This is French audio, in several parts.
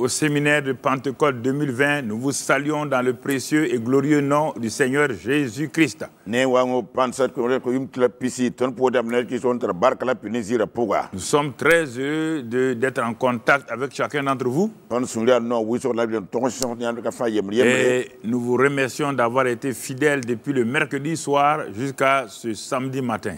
au séminaire de Pentecôte 2020, nous vous saluons dans le précieux et glorieux nom du Seigneur Jésus-Christ. Nous sommes très heureux d'être en contact avec chacun d'entre vous. Et nous vous remercions d'avoir été fidèles depuis le mercredi soir jusqu'à ce samedi matin.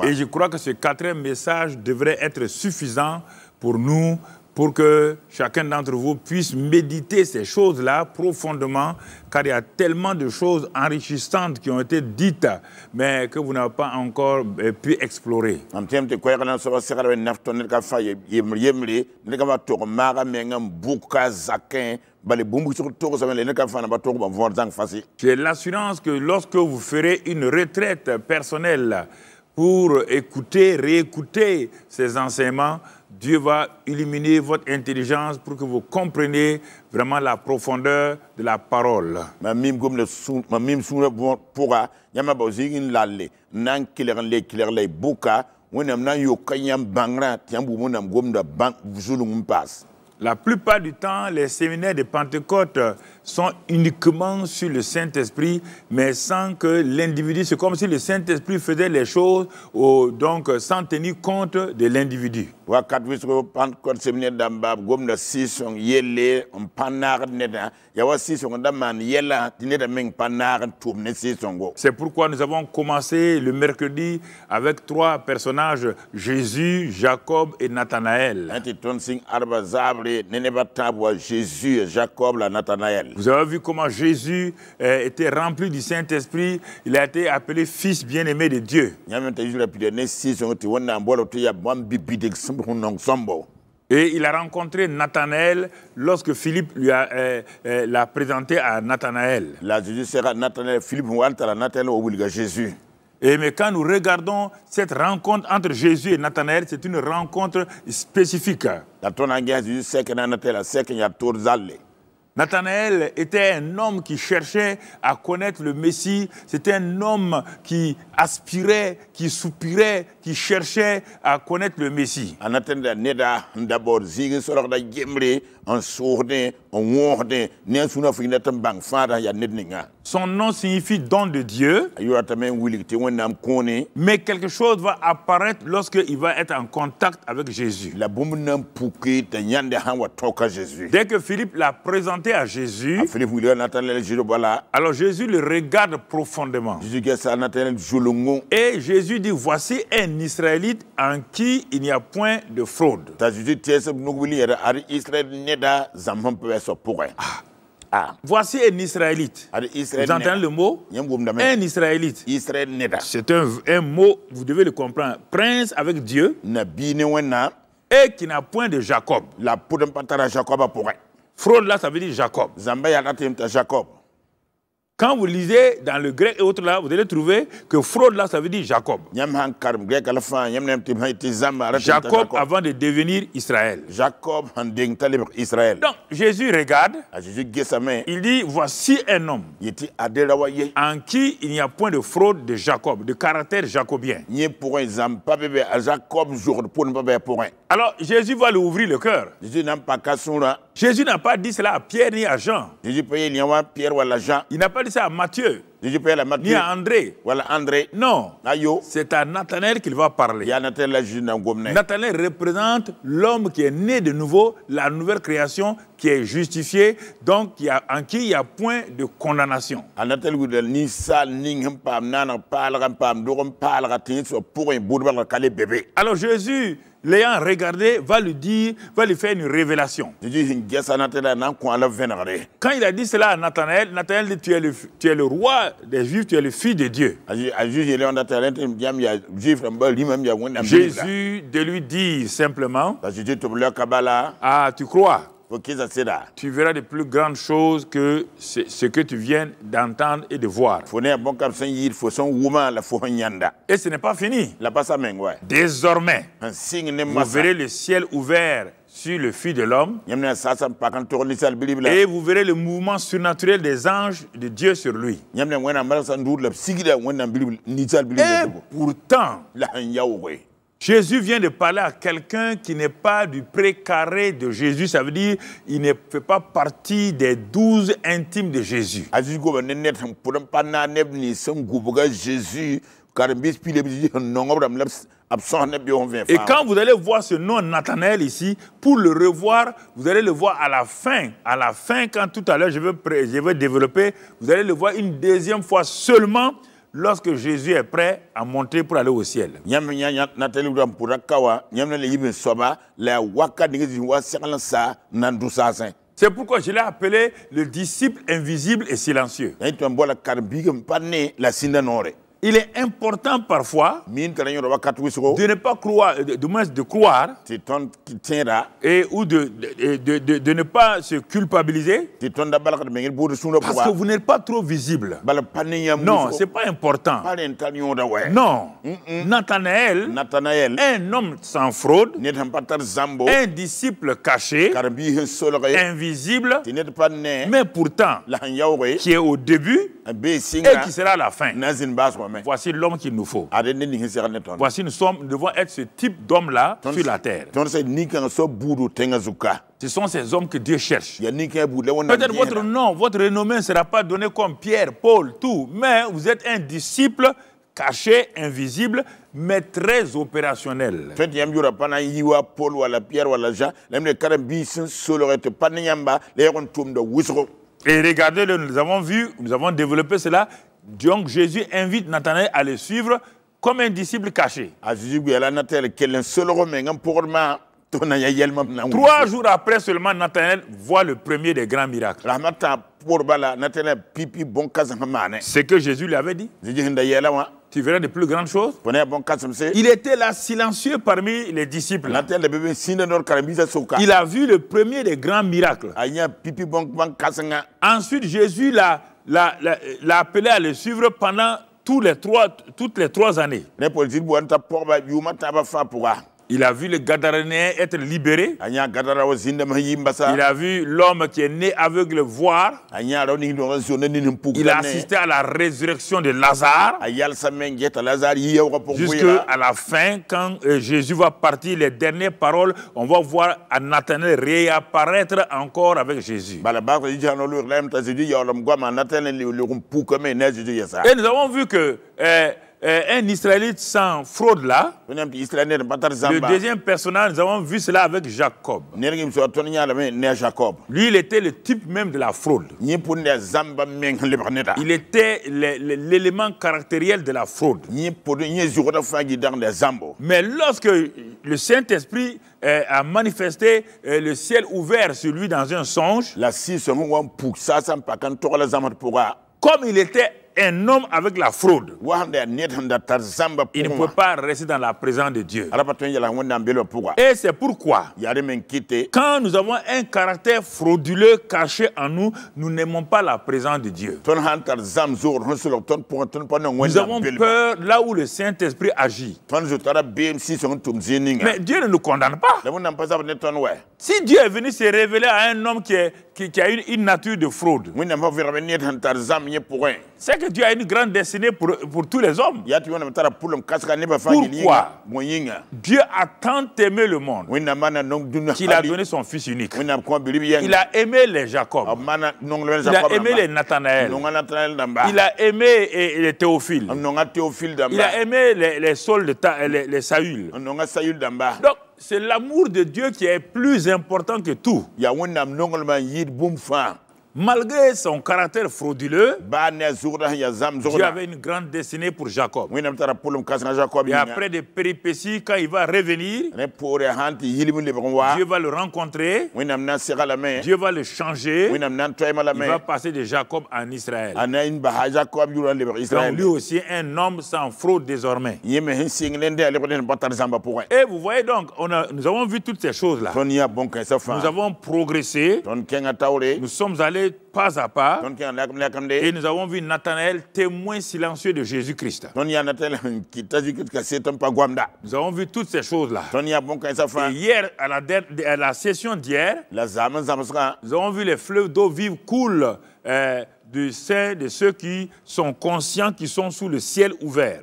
Et je crois que ce quatrième message devrait être suffisant pour nous, pour que chacun d'entre vous puisse méditer ces choses-là profondément, car il y a tellement de choses enrichissantes qui ont été dites, mais que vous n'avez pas encore pu explorer. J'ai l'assurance que lorsque vous ferez une retraite personnelle pour écouter, réécouter ces enseignements, Dieu va illuminer votre intelligence pour que vous compreniez vraiment la profondeur de la parole. La plupart du temps, les séminaires de Pentecôte sont uniquement sur le Saint-Esprit, mais sans que l'individu, c'est comme si le Saint-Esprit faisait les choses, donc sans tenir compte de l'individu. C'est pourquoi nous avons commencé le mercredi avec 3 personnages, Jésus, Jacob et Nathanaël. Jésus, Jacob, Nathanaël. Vous avez vu comment Jésus était rempli du Saint-Esprit. Il a été appelé fils bien-aimé de Dieu. Et il a rencontré Nathanaël lorsque Philippe l'a présenté à Nathanaël. Mais quand nous regardons cette rencontre entre Jésus et Nathanaël, c'est une rencontre spécifique. Nathanaël était un homme qui cherchait à connaître le Messie. C'était un homme qui aspirait, qui soupirait, qui cherchait à connaître le Messie. Son nom signifie don de Dieu. Mais quelque chose va apparaître lorsqu'il va être en contact avec Jésus. Dès que Philippe l'a présenté à Jésus, alors Jésus le regarde profondément. Et Jésus dit, voici un Israélite en qui il n'y a point de fraude. Voici un Israélite. Vous entendez le mot? Un Israélite. C'est un mot, vous devez le comprendre. Prince avec Dieu et qui n'a point de Jacob. Fraude là, ça veut dire Jacob. Quand vous lisez dans le grec et autres là, vous allez trouver que fraude là, ça veut dire Jacob. Jacob avant de devenir Israël. Donc Jésus regarde, il dit, voici un homme en qui il n'y a point de fraude de Jacob, de caractère jacobien. Alors Jésus va lui ouvrir le cœur. Jésus n'a pas dit cela à Pierre ni à Jean. Il n'a pas dit ça à Matthieu. Ni à André. Non. C'est à Nathanaël qu'il va parler. Nathanaël représente l'homme qui est né de nouveau, la nouvelle création qui est justifiée, donc en qui il n'y a point de condamnation. Alors Jésus, l'ayant regardé, va lui faire une révélation. Quand il a dit cela à Nathanaël, Nathanaël dit, tu es le roi des Juifs, tu es le fils de Dieu. Jésus de lui dit simplement, ah, tu crois? Tu verras de plus grandes choses que ce que tu viens d'entendre et de voir. Et ce n'est pas fini. Désormais, vous verrez le ciel ouvert sur le Fils de l'homme et vous verrez le mouvement surnaturel des anges de Dieu sur lui. Et pourtant, Jésus vient de parler à quelqu'un qui n'est pas du précaré de Jésus. Ça veut dire qu'il ne fait pas partie des 12 intimes de Jésus. Et quand vous allez voir ce nom Nathanaël ici, pour le revoir, vous allez le voir à la fin. À la fin, quand tout à l'heure je vais développer, vous allez le voir une deuxième fois seulement lorsque Jésus est prêt à monter pour aller au ciel. C'est pourquoi je l'ai appelé le disciple invisible et silencieux. Il est important parfois de ne pas croire, du moins de croire, et, ou de ne pas se culpabiliser, parce que vous n'êtes pas trop visible. Non, ce n'est pas important. Non. Nathanaël, un homme sans fraude, un disciple caché, invisible, mais pourtant qui est au début et qui sera à la fin. Voici l'homme qu'il nous faut. Voici nous devons être ce type d'homme-là sur la terre. Ce sont ces hommes que Dieu cherche. Peut-être votre nom, votre renommée ne sera pas donné comme Pierre, Paul, tout. Mais vous êtes un disciple caché, invisible, mais très opérationnel. Et regardez, nous avons vu, nous avons développé cela. Donc Jésus invite Nathanaël à le suivre comme un disciple caché. 3 jours après seulement, Nathanaël voit le premier des grands miracles. C'est que Jésus lui avait dit. Tu verras de plus grandes choses. Il était là silencieux parmi les disciples. Il a vu le premier des grands miracles. Ensuite, Jésus l'a appelé à le suivre pendant toutes les 3 années. Il a vu le Gadarénéen être libéré. Il a vu l'homme qui est né aveugle voir. Il a assisté à la résurrection de Lazare. Jusqu'à la fin, quand Jésus va partir, les dernières paroles, on va voir Nathanaël réapparaître encore avec Jésus. Et nous avons vu que un Israélite sans fraude là, le deuxième personnage, nous avons vu cela avec Jacob. Lui, il était le type même de la fraude. Il était l'élément caractériel de la fraude. Mais lorsque le Saint-Esprit a manifesté le ciel ouvert sur lui dans un songe, comme il était un homme avec la fraude, il ne peut pas rester dans la présence de Dieu. Et c'est pourquoi, quand nous avons un caractère frauduleux caché en nous, nous n'aimons pas la présence de Dieu. Nous avons peur là où le Saint-Esprit agit. Mais Dieu ne nous condamne pas. Si Dieu est venu se révéler à un homme qui a une nature de fraude, c'est que Dieu a une grande destinée pour tous les hommes. Pourquoi? Dieu a tant aimé le monde qu'il a donné son Fils unique. Il a aimé les Jacob. Il a aimé les Nathanaël. Il a aimé les Théophile. Il a aimé les Saul, les Saül. Donc, c'est l'amour de Dieu qui est plus important que tout. Malgré son caractère frauduleux, Dieu avait une grande destinée pour Jacob. Et après des péripéties, quand il va revenir, Dieu va le rencontrer, Dieu va le changer, il va passer de Jacob en Israël. Donc lui aussi un homme sans fraude désormais. Et vous voyez donc, nous avons vu toutes ces choses-là. Nous avons progressé, nous sommes allés pas à pas, et nous avons vu Nathanaël, témoin silencieux de Jésus-Christ. Nous avons vu toutes ces choses-là. Et hier, à la session d'hier, nous avons vu les fleuves d'eau vive coulent de ceux qui sont conscients qu'ils sont sous le ciel ouvert.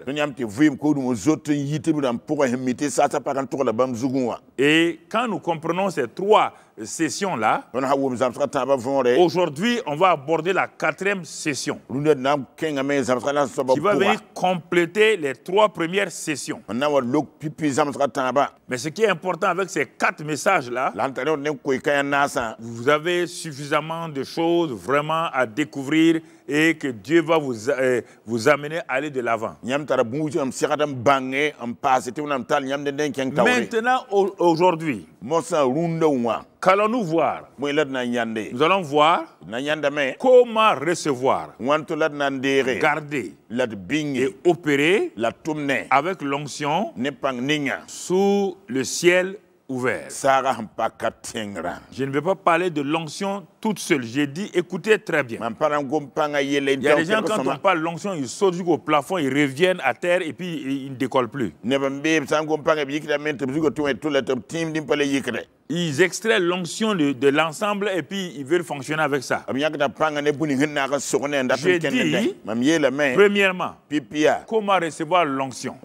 Et quand nous comprenons ces trois sessions-là, aujourd'hui, on va aborder la 4e session qui va venir compléter les 3 premières sessions. Mais ce qui est important avec ces 4 messages-là, vous avez suffisamment de choses vraiment à découvrir et que Dieu va vous amener à aller de l'avant. Maintenant, aujourd'hui, qu'allons-nous voir? Nous allons voir comment recevoir, garder et opérer avec l'onction sous le ciel ouvert. Je ne vais pas parler de l'onction toute seule. J'ai dit, écoutez très bien. Il y a des gens, quand on parle de l'onction, ils sautent jusqu'au plafond, ils reviennent à terre et puis ils ne décollent plus. Ils extraient l'onction de l'ensemble et puis ils veulent fonctionner avec ça. J'ai dit, premièrement, comment recevoir l'onction.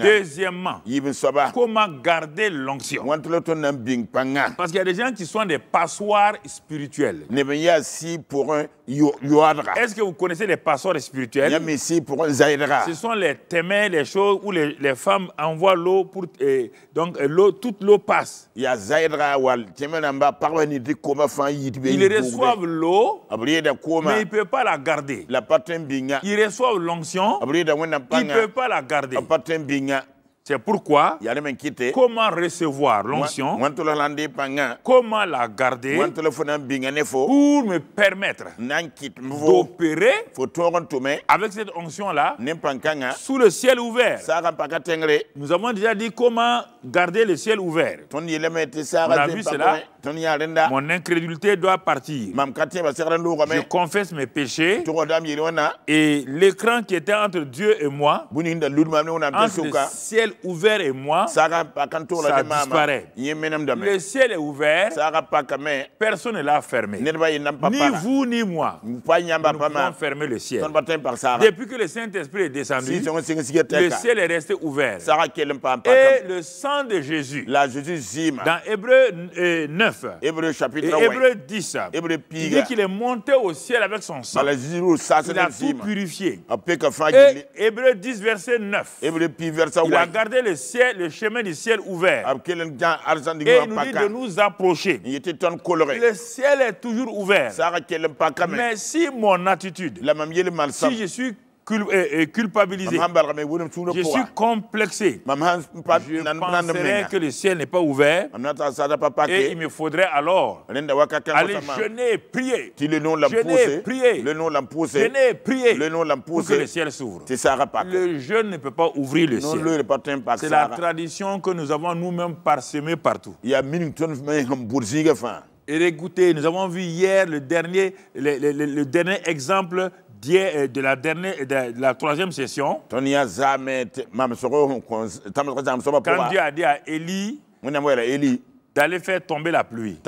Deuxièmement, comment garder l'onction. Parce qu'il y a des gens qui sont des passoires spirituels. Est-ce que vous connaissez les passoires spirituels? Ce sont les témoins, les choses où les femmes envoient l'eau pour donc toute l'eau passe. Ils reçoivent l'eau, mais ils ne peuvent pas la garder. Ils reçoivent l'onction, ils ne peuvent pas la garder. C'est pourquoi, comment recevoir l'onction, comment la garder pour me permettre d'opérer avec cette onction-là sous le ciel ouvert. Nous avons déjà dit comment garder le ciel ouvert. On a vu cela. Mon incrédulité doit partir. Je confesse mes péchés et l'écran qui était entre Dieu et moi, entre le ciel ouvert et moi, ça disparaît. Le ciel est ouvert, personne ne l'a fermé. Ni vous ni moi. Nous pouvons fermer le ciel. Depuis que le Saint-Esprit est descendu, le ciel est resté ouvert. Et le sang de Jésus, dans Hébreux 9 et Hébreux 10, il dit qu'il est monté au ciel avec son sang. Il a tout purifié. Et Hébreux 10, verset 9, il a gardé le chemin du ciel ouvert. Et il nous dit de nous approcher. Le ciel est toujours ouvert. Mais si mon attitude, si je suis culpabilisé, je suis complexé, je penserais que le ciel n'est pas ouvert et il me faudrait alors aller jeûner et prier, pour que le ciel s'ouvre. Le jeûne ne peut pas ouvrir le ciel. C'est la tradition que nous avons nous-mêmes parsemée partout. Et écoutez, nous avons vu hier le dernier exemple de la 3e session. Quand Dieu a dit à Élie d'aller faire tomber la pluie,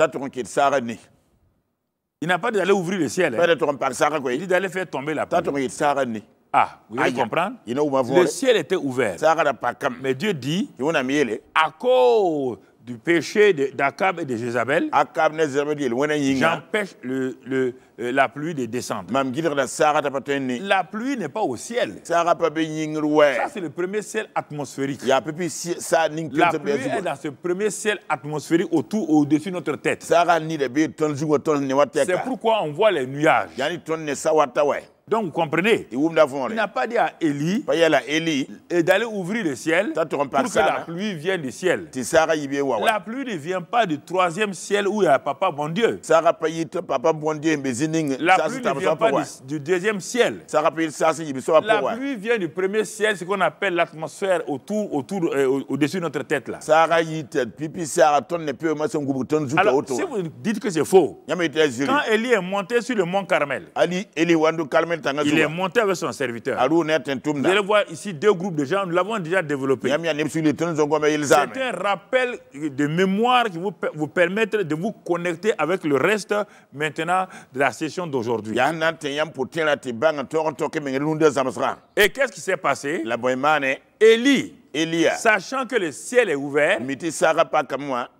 il n'a pas dit d'aller ouvrir le ciel. Il dit d'aller faire tomber la pluie. Ah, vous allez comprendre? Le ciel était ouvert. Mais Dieu dit, à cause du péché d'Akab et de Jézabel, j'empêche la pluie de descendre. La pluie n'est pas au ciel. Ça, c'est le premier ciel atmosphérique. La pluie est dans ce premier ciel atmosphérique au-dessus de notre tête. C'est pourquoi on voit les nuages. Donc, vous comprenez, il n'a pas dit à Élie d'aller ouvrir le ciel pour que la pluie vienne du ciel. La pluie ne vient pas du 3e ciel où il y a Papa bon Dieu. La pluie ne vient pas du 2e ciel. La pluie vient du premier ciel, ce qu'on appelle l'atmosphère au-dessus de notre tête là. Alors, si vous dites que c'est faux, quand Élie est monté sur le mont Carmel, Il est monté avec son serviteur. Vous allez voir ici 2 groupes de gens, nous l'avons déjà développé. C'est un rappel de mémoire qui vous permettre de vous connecter avec le reste maintenant de la session d'aujourd'hui. Et qu'est-ce qui s'est passé? Élie, sachant que le ciel est ouvert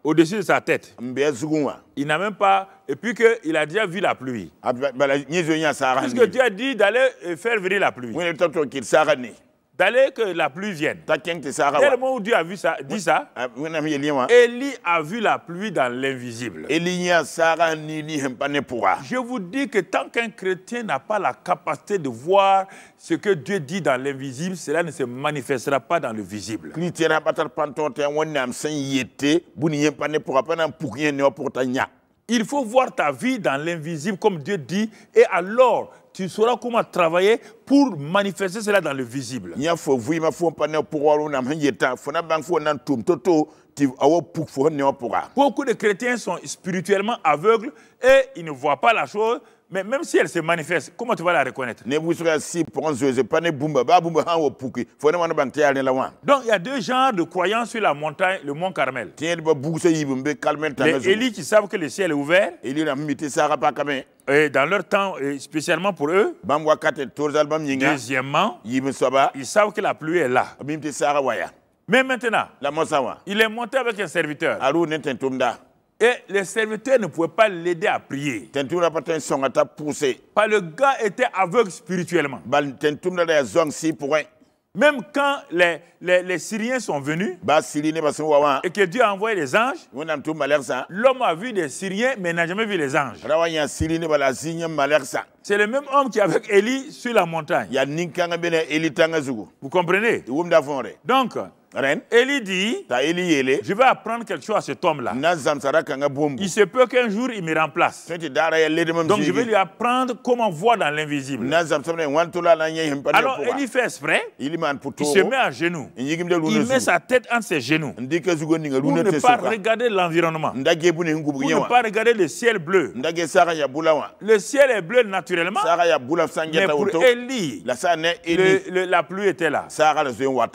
au-dessus de sa tête, il n'a même pas, et puis qu'il a déjà vu la pluie. Puisque Dieu a dit d'aller faire venir la pluie. D'aller que la pluie vienne. Dès le moment où Dieu a vu ça, dit ça, Élie a vu la pluie dans l'invisible. Je vous dis que tant qu'un chrétien n'a pas la capacité de voir ce que Dieu dit dans l'invisible, cela ne se manifestera pas dans le visible. Il faut voir ta vie dans l'invisible comme Dieu dit, et alors tu sauras comment travailler pour manifester cela dans le visible. Beaucoup de chrétiens sont spirituellement aveugles et ils ne voient pas la chose, mais même si elle se manifeste, comment tu vas la reconnaître? Donc il y a 2 genres de croyants sur la montagne, le mont Carmel. Les Élie qui savent que le ciel est ouvert, et dans leur temps, spécialement pour eux. Deuxièmement, ils savent que la pluie est là. Mais maintenant, il est monté avec un serviteur. Et le serviteur ne pouvait pas l'aider à prier. Parce que le gars était aveugle spirituellement. Même quand les Syriens sont venus et que Dieu a envoyé les anges, l'homme a vu des Syriens mais n'a jamais vu les anges. C'est le même homme qui est avec Élie sur la montagne. Vous comprenez? Donc, Élie dit, je vais apprendre quelque chose à cet homme-là. Il se peut qu'un jour il me remplace. Donc je vais lui apprendre comment voir dans l'invisible. Alors Élie fait exprès, il se met à genoux. Il met sa tête entre ses genoux pour ne pas regarder l'environnement, pour ne pas regarder le ciel bleu. Le ciel est bleu naturellement, mais pour Élie, la pluie était là.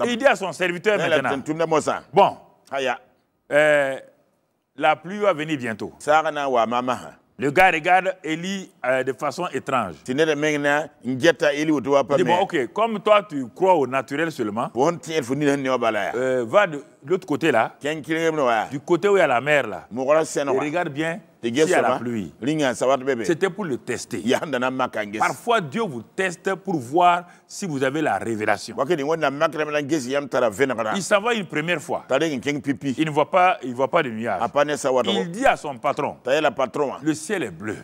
Il dit à son serviteur maintenant, bon, la pluie va venir bientôt. Le gars regarde Élie de façon étrange. Il dit, bon, ok, comme toi tu crois au naturel seulement, va de l'autre côté là, du côté où il y a la mer là, et regarde bien s'il y a la pluie. C'était pour le tester. Parfois Dieu vous teste pour voir si vous avez la révélation. Il s'en va une première fois. Il ne voit pas de nuages. Il dit à son patron, le ciel est bleu.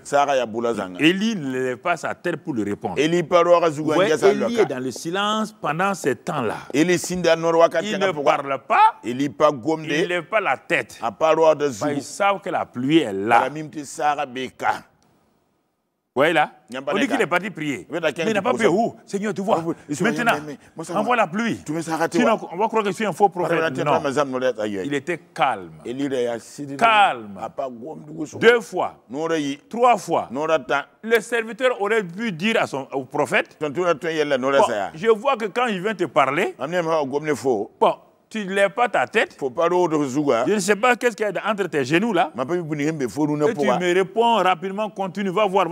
Élie ne lève pas sa tête pour le répondre. Élie est dans le silence pendant ce temps-là. Il ne parle pas. Il ne lève pas la tête. Ils savent que la pluie est là. Vous voyez là? On dit qu'il est parti prier. Mais il n'a pas prié. Où? Seigneur, tu vois. Maintenant, envoie la pluie. Sinon, on va croire que je suis un faux prophète. Non. Il était calme. Calme. 2 fois. 3 fois. Le serviteur aurait pu dire au prophète, bon, je vois que quand il vient te parler, bon, tu ne lèves pas ta tête. Je ne sais pas qu'est-ce qu'il y a entre tes genoux là. Et tu me réponds rapidement, continue, va voir. Je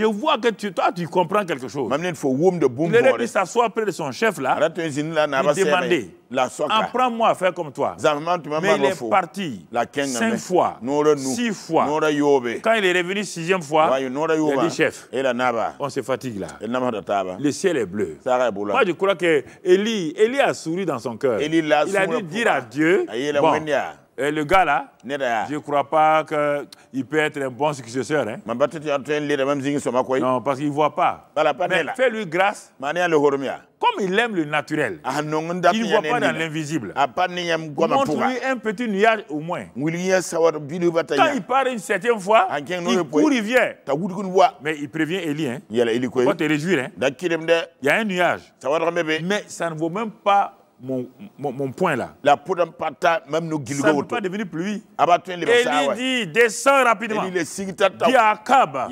vois que toi tu comprends quelque chose. Il aurait pu s'asseoir près de son chef là. Il demandait, apprends-moi à faire comme toi. Mais il est parti 5 fois, 6 fois. Quand il est revenu 6e fois, il a dit, chef, on se fatigue là. Le ciel est bleu. Moi je crois que Élie a souri dans son cœur. Il a dû dire à Dieu, bon, le gars là, je ne crois pas qu'il peut être un bon successeur. Hein? Non, parce qu'il ne voit pas. Mais fais-lui grâce. Comme il aime le naturel, il ne voit pas dans l'invisible. Montre-lui un petit nuage au moins. Quand il part une certaine fois, il court, il vient. Mais il prévient Élie. Hein? Il faut te réjouir. Hein? Il y a un nuage. Mais ça ne vaut même pas mon point là. La poudre pata même nous Ça ne peut pas devenir pluie. Élie dit, descends rapidement. Dis à Akab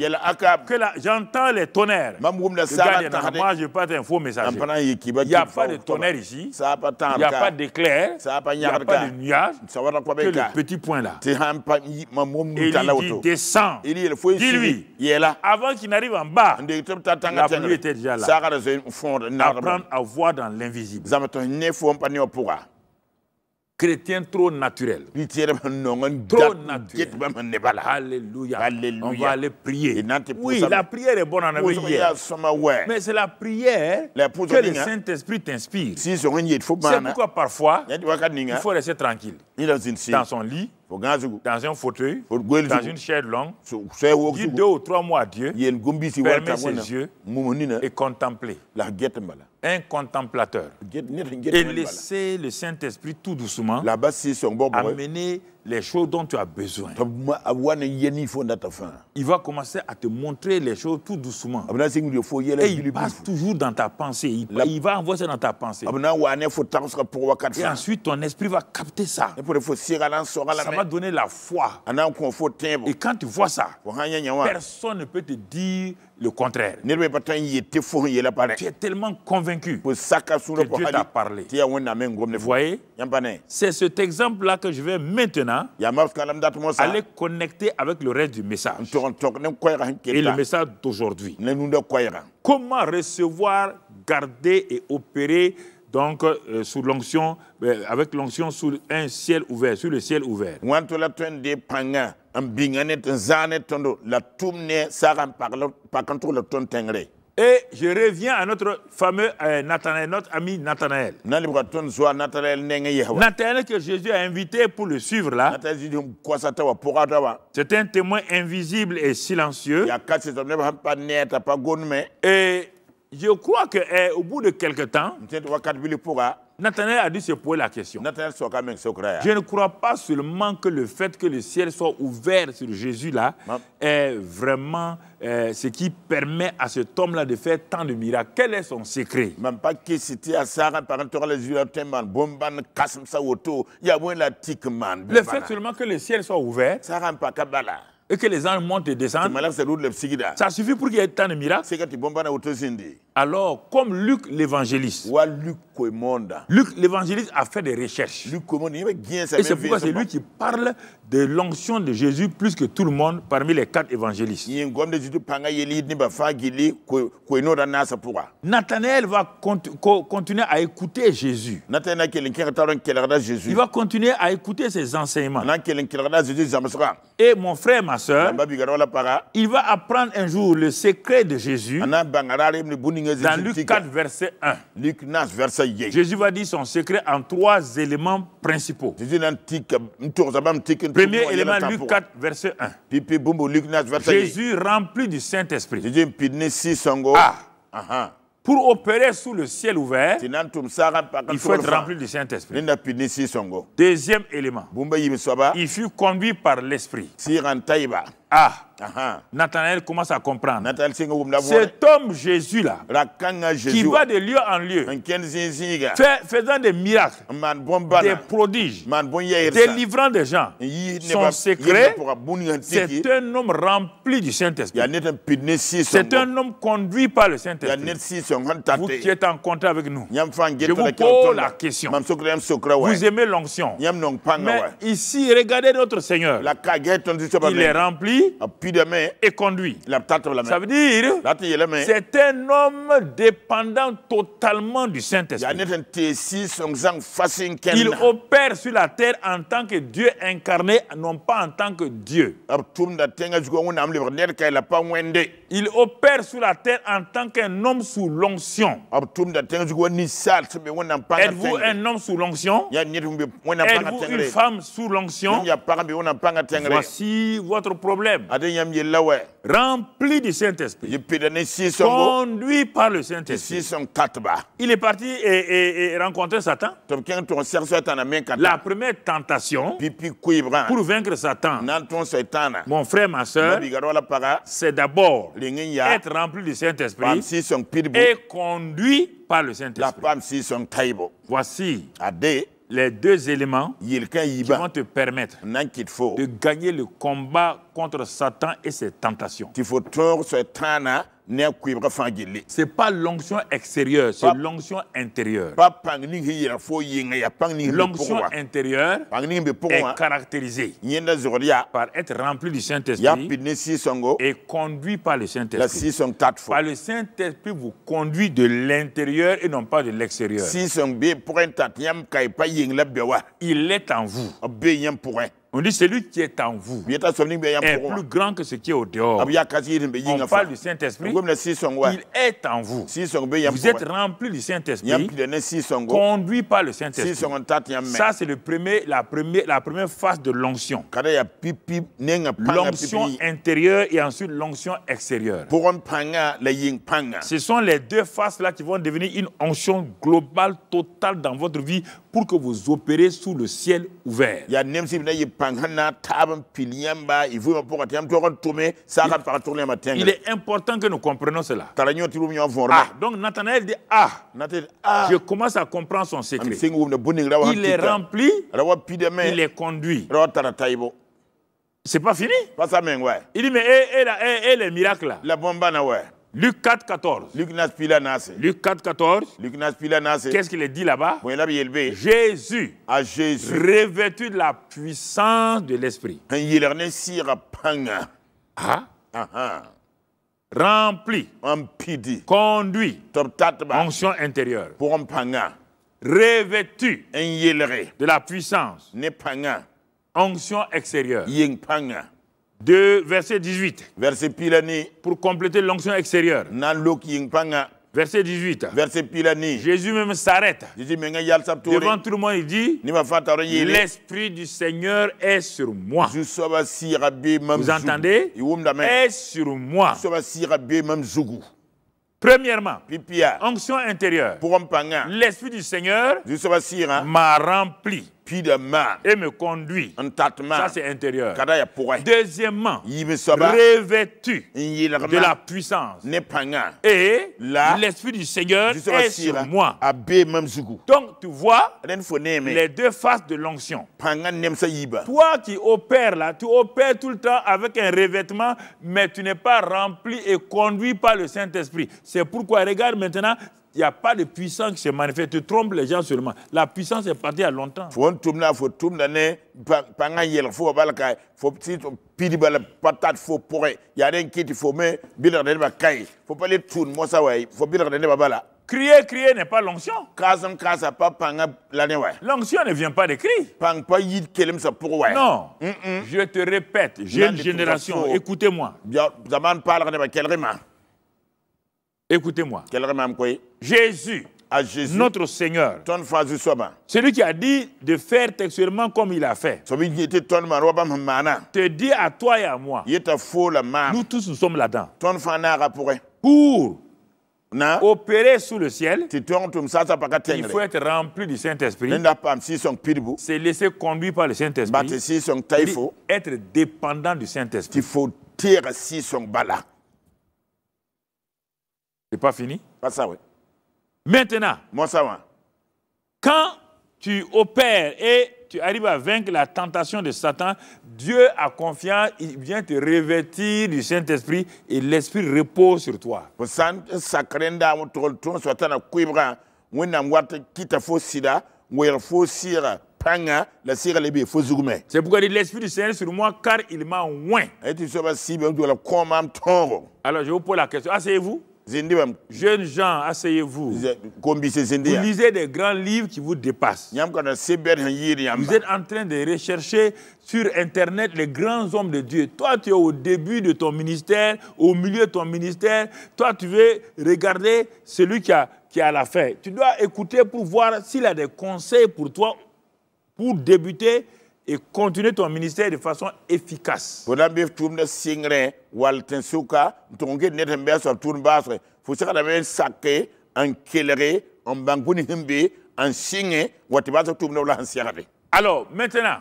que j'entends les tonnerres. Moi, je ne veux pas être un faux messager. Il n'y a pas de tonnerre ici. Il n'y a pas d'éclair. Il n'y a pas de nuage. Que le petit point là. Élie dit, descends. Dis-lui, avant qu'il n'arrive en bas, la pluie était déjà là. Apprendre à voir dans l'invisible. Chrétien trop naturel. Trop naturel. Alléluia. On va aller prier. Oui, la prière est bonne en hier. Mais c'est la prière que le Saint-Esprit t'inspire. C'est pourquoi parfois, il faut rester tranquille. Dans son lit, dans un fauteuil, dans une chaise longue, dire 2 ou 3 mots à Dieu, fermer ses yeux et contempler. Un contemplateur. Et laisser le Saint-Esprit tout doucement amener les choses dont tu as besoin. Il va commencer à te montrer les choses tout doucement. Et il passe toujours dans ta pensée. Il va envoyer ça dans ta pensée. Et ensuite, ton esprit va capter ça. Ça va donner la foi. Et quand tu vois ça, personne ne peut te dire le contraire. Tu es tellement convaincu que Dieu t'a parlé. Vous voyez, c'est cet exemple-là que je vais maintenant aller connecter avec le reste du message. Et le message d'aujourd'hui. Comment recevoir, garder et opérer donc sous l'onction, avec l'onction sur un ciel ouvert, sur le ciel ouvert. Et je reviens à notre fameux Nathanaël, notre ami Nathanaël. Nathanaël que Jésus a invité pour le suivre là. C'est un témoin invisible et silencieux. Et je crois qu'au bout de quelque temps, Nathanaël a dû se poser la question. Je ne crois pas seulement que le fait que le ciel soit ouvert sur Jésus là est vraiment ce qui permet à cet homme-là de faire tant de miracles. Quel est son secret? Le fait seulement que le ciel soit ouvert et que les anges montent et descendent, ça suffit pour qu'il y ait tant de miracles. Alors, comme Luc l'évangéliste, a fait des recherches. Et c'est pourquoi c'est lui qui parle de l'onction de Jésus plus que tout le monde parmi les 4 évangélistes. Nathanaël va continuer à écouter Jésus. Il va continuer à écouter ses enseignements. Et mon frère, ma soeur, il va apprendre un jour le secret de Jésus. Dans Luc 4, verset 1. Jésus va dire son secret en 3 éléments principaux. Premier élément, Luc 4, verset 1. Jésus rempli du Saint-Esprit. Pour opérer sous le ciel ouvert, il faut être rempli du Saint-Esprit. Deuxième élément, il fut conduit par l'Esprit. Nathanaël commence à comprendre. Cet homme Jésus-là, qui va de lieu en lieu, faisant des miracles, des prodiges, délivrant des gens, son secret, c'est un homme rempli du Saint-Esprit. C'est un homme conduit par le Saint-Esprit. Vous qui êtes en contact avec nous, je vous pose la question. Vous aimez l'onction. Mais ici, regardez notre Seigneur. Il est rempli et conduit. Ça veut dire c'est un homme dépendant totalement du Saint-Esprit. Il opère sur la terre en tant que Dieu incarné, non pas en tant que Dieu. Il opère sur la terre en tant qu'un homme sous l'onction. Êtes-vous un homme sous l'onction? Êtes-vous une femme sous l'onction? Voici votre problème. Rempli du Saint-Esprit, conduit par le Saint-Esprit. Il est parti et rencontrer Satan. La première tentation pour vaincre Satan, mon frère, ma soeur, c'est d'abord être rempli du Saint-Esprit et conduit par le Saint-Esprit. Voici les deux éléments qui vont te permettre de gagner le combat contre Satan et ses tentations. Ce n'est pas l'onction extérieure, c'est l'onction intérieure. L'onction intérieure est caractérisée par être rempli du Saint-Esprit et conduit par le Saint-Esprit. Par le Saint-Esprit vous conduit de l'intérieur et non pas de l'extérieur. Il est en vous. On dit celui qui est en vous est plus grand que ce qui est au dehors. On parle du Saint-Esprit, il est en vous. Vous êtes rempli du Saint-Esprit, conduit par le Saint-Esprit. Ça, c'est la première phase de l'onction. L'onction intérieure et ensuite l'onction extérieure. Ce sont les deux phases-là qui vont devenir une onction globale, totale dans votre vie pour que vous opérez sous le ciel ouvert. Il est important que nous comprenions cela. Donc Nathanaël dit, je commence à comprendre son secret. Il est rempli, il est conduit. C'est pas fini. Il dit, mais et les miracles là? Luc 4, 14. Luc 4, 14. Qu'est-ce qu'il est dit là-bas? Jésus, revêtu de la puissance de l'Esprit. Rempli, conduit, onction intérieure. Revêtu de la puissance, onction extérieure. De verset 18. Pour compléter l'onction extérieure. Verset 18. Jésus même s'arrête. Devant tout le monde, il dit, l'Esprit du Seigneur est sur moi. Vous entendez? Est sur moi. Premièrement, onction intérieure. L'Esprit du Seigneur m'a rempli et me conduit. Ça, c'est intérieur. Deuxièmement, revêtu de la puissance. Et l'Esprit du Seigneur est sur moi. Donc, tu vois les deux faces de l'onction. Toi qui opères là, tu opères tout le temps avec un revêtement, mais tu n'es pas rempli et conduit par le Saint-Esprit. C'est pourquoi, regarde maintenant, il n'y a pas de puissance qui se manifeste. Tu trompes les gens seulement. La puissance est partie il y a longtemps. Il y a rien qui te faut, mais faut pas les tourner, moi ça ouais, faut bien regarder bala. Crier n'est pas l'onction. L'onction ne vient pas de cris. Non. Je te répète, jeune génération, écoutez-moi. Écoutez-moi. Jésus, notre Seigneur, celui qui a dit de faire textuellement comme il a fait, te dit à toi et à moi, nous tous nous sommes là-dedans. Pour opérer sous le ciel, il faut être rempli du Saint-Esprit, c'est laisser conduire par le Saint-Esprit, être dépendant du Saint-Esprit. C'est pas fini? Maintenant, quand tu opères et tu arrives à vaincre la tentation de Satan, Dieu a confiance, il vient te revêtir du Saint-Esprit et l'Esprit repose sur toi. C'est pourquoi il dit l'Esprit du Seigneur sur moi car il m'a oint. Alors je vous pose la question, asseyez-vous. Jeunes gens, asseyez-vous. Vous lisez des grands livres qui vous dépassent. Vous êtes en train de rechercher sur Internet les grands hommes de Dieu. Toi, tu es au début de ton ministère, au milieu de ton ministère. Toi, tu veux regarder celui qui a la fin. Tu dois écouter pour voir s'il a des conseils pour toi pour débuter et continuer ton ministère de façon efficace. Alors, maintenant,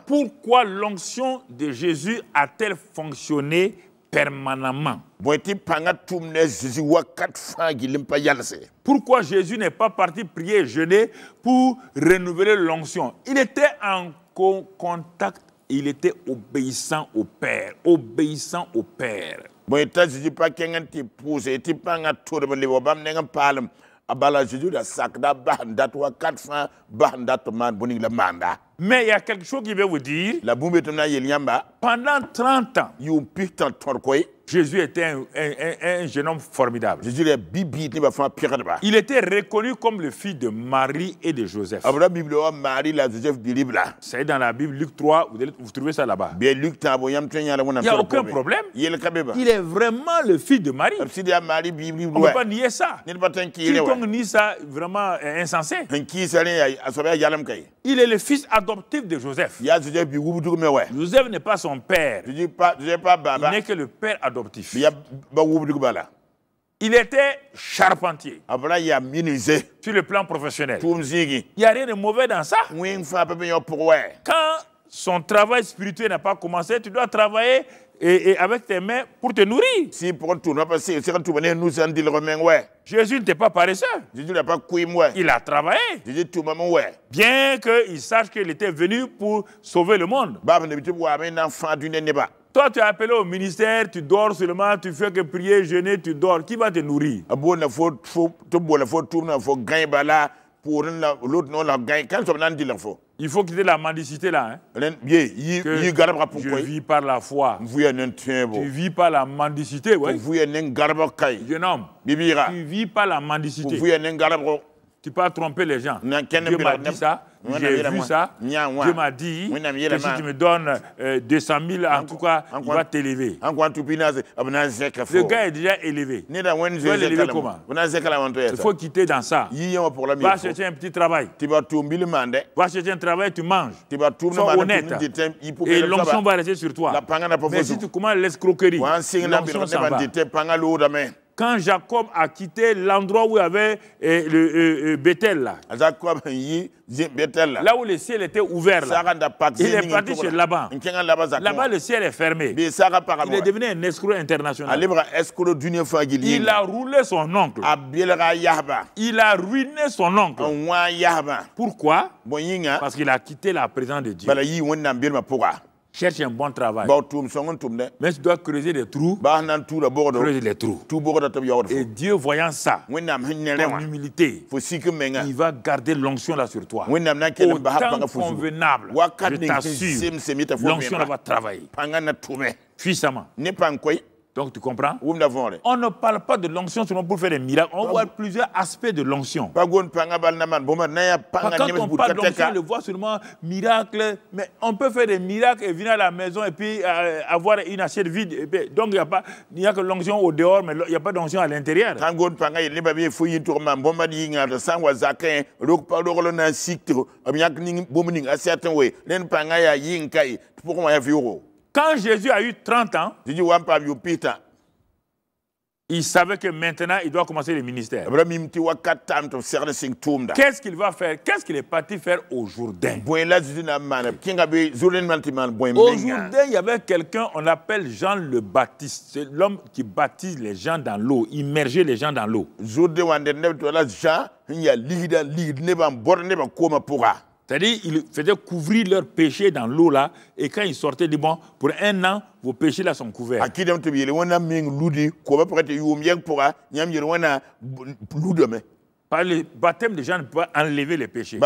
pourquoi l'onction de Jésus a-t-elle fonctionné permanemment. Pourquoi Jésus n'est pas parti prier et jeûner pour renouveler l'onction? Il était en contact, il était obéissant au Père. Obéissant au Père. Mais il y a quelque chose qui veut vous dire. Pendant 30 ans, Jésus était un jeune homme formidable. Il était reconnu comme le fils de Marie et de Joseph. C'est dans la Bible, Luc 3, vous trouvez ça là-bas. Il n'y a aucun problème. Il est vraiment le fils de Marie. On ne peut pas nier ça. Quiconque nie ça, vraiment insensé. Il est le fils adoptif de Joseph. Joseph n'est pas son père. Il n'est que le père adoptif. Il était charpentier. Sur le plan professionnel. Il n'y a rien de mauvais dans ça. Quand son travail spirituel n'a pas commencé, tu dois travailler et avec tes mains pour te nourrir. Jésus n'était pas paresseux. Il a travaillé. Bien qu'il sache qu'il était venu pour sauver le monde. Toi, tu es appelé au ministère, tu dors seulement, tu fais que prier, jeûner, tu dors. Qui va te nourrir? Il faut quitter la mendicité là. Hein? Je vis par la foi. Tu vis par la mendicité, ouais. Jeune homme, tu vis par la mendicité. Tu peux tromper les gens. Dieu m'a dit ça, j'ai vu ça. Dieu m'a dit que si tu me donnes 200 000, en tout cas, il va t'élever. Le gars est déjà élevé. Tu vas l'élever comment? Il faut quitter dans ça. Va chercher un petit travail. Va chercher un travail, tu manges. Sois honnête. Et l'onction va rester sur toi. Mais si tu commences l'escroquerie, l'onction s'en va. Quand Jacob a quitté l'endroit où il y avait le Bethel, là où le ciel était ouvert, là, il est parti chez Laban. Là-bas, le ciel est fermé. Il est devenu un escroc international. Il a roulé son oncle. Il a ruiné son oncle. Pourquoi? Parce qu'il a quitté la présence de Dieu. Cherche un bon travail. Mais tu dois creuser des trous. Creuser les trous. Et Dieu, voyant ça, ton humilité, il va garder l'onction là sur toi. Au temps convenable, je t'assure, l'onction là va travailler puissamment. Donc tu comprends? On ne parle pas de l'onction seulement pour faire des miracles. On voit plusieurs aspects de l'onction. Quand on parle d'onction, on le voit seulement miracle. Mais on peut faire des miracles et venir à la maison et puis avoir une assiette vide. Donc il n'y a que l'onction au dehors, mais il n'y a pas d'onction à l'intérieur. Quand Jésus a eu 30 ans, il savait que maintenant, il doit commencer le ministère. Qu'est-ce qu'il va faire? Qu'est-ce qu'il est parti faire au Jourdain? Au Jourdain, il y avait quelqu'un, on l'appelle Jean le Baptiste. C'est l'homme qui baptise les gens dans l'eau, immerger les gens dans l'eau. C'est-à-dire, il faisait couvrir leurs péchés dans l'eau là, et quand ils sortaient, il dit bon, pour un an, vos péchés là sont couverts. Par le baptême des gens ne peut pas enlever les péchés.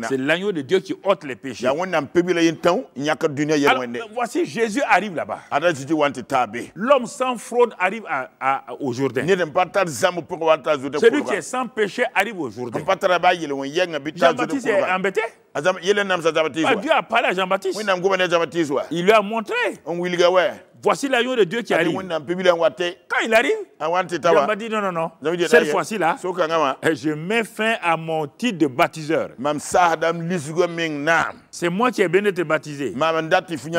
C'est l'agneau de Dieu qui ôte les péchés. Alors, voici Jésus arrive là-bas. L'homme sans fraude arrive au Jourdain. Celui qui est sans péché arrive au Jourdain. Jean-Baptiste est embêté. Dieu a parlé à Jean-Baptiste. Il lui a montré. voici l'agneau de Dieu qui arrive. Quand il arrive, il m'a dit non. Cette fois-ci-là, je mets fin à mon titre de baptiseur. C'est moi qui ai bien été baptisé.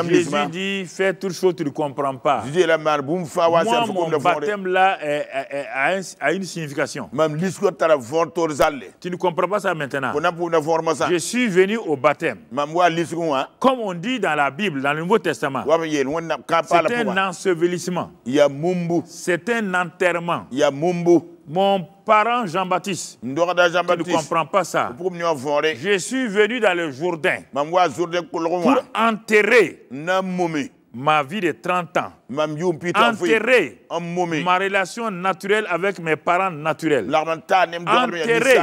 Jésus dit, fais toutes choses, tu ne comprends pas. Moi, mon baptême là a une signification. Tu ne comprends pas ça maintenant. Je suis venu au baptême. Comme on dit dans la Bible, dans le Nouveau Testament, c'est un ensevelissement. C'est un enterrement. Mon parent Jean-Baptiste, tu ne comprends pas ça. Je suis venu dans le Jourdain pour enterrer ma vie de 30 ans. Enterrer ma relation naturelle avec mes parents naturels. Enterrer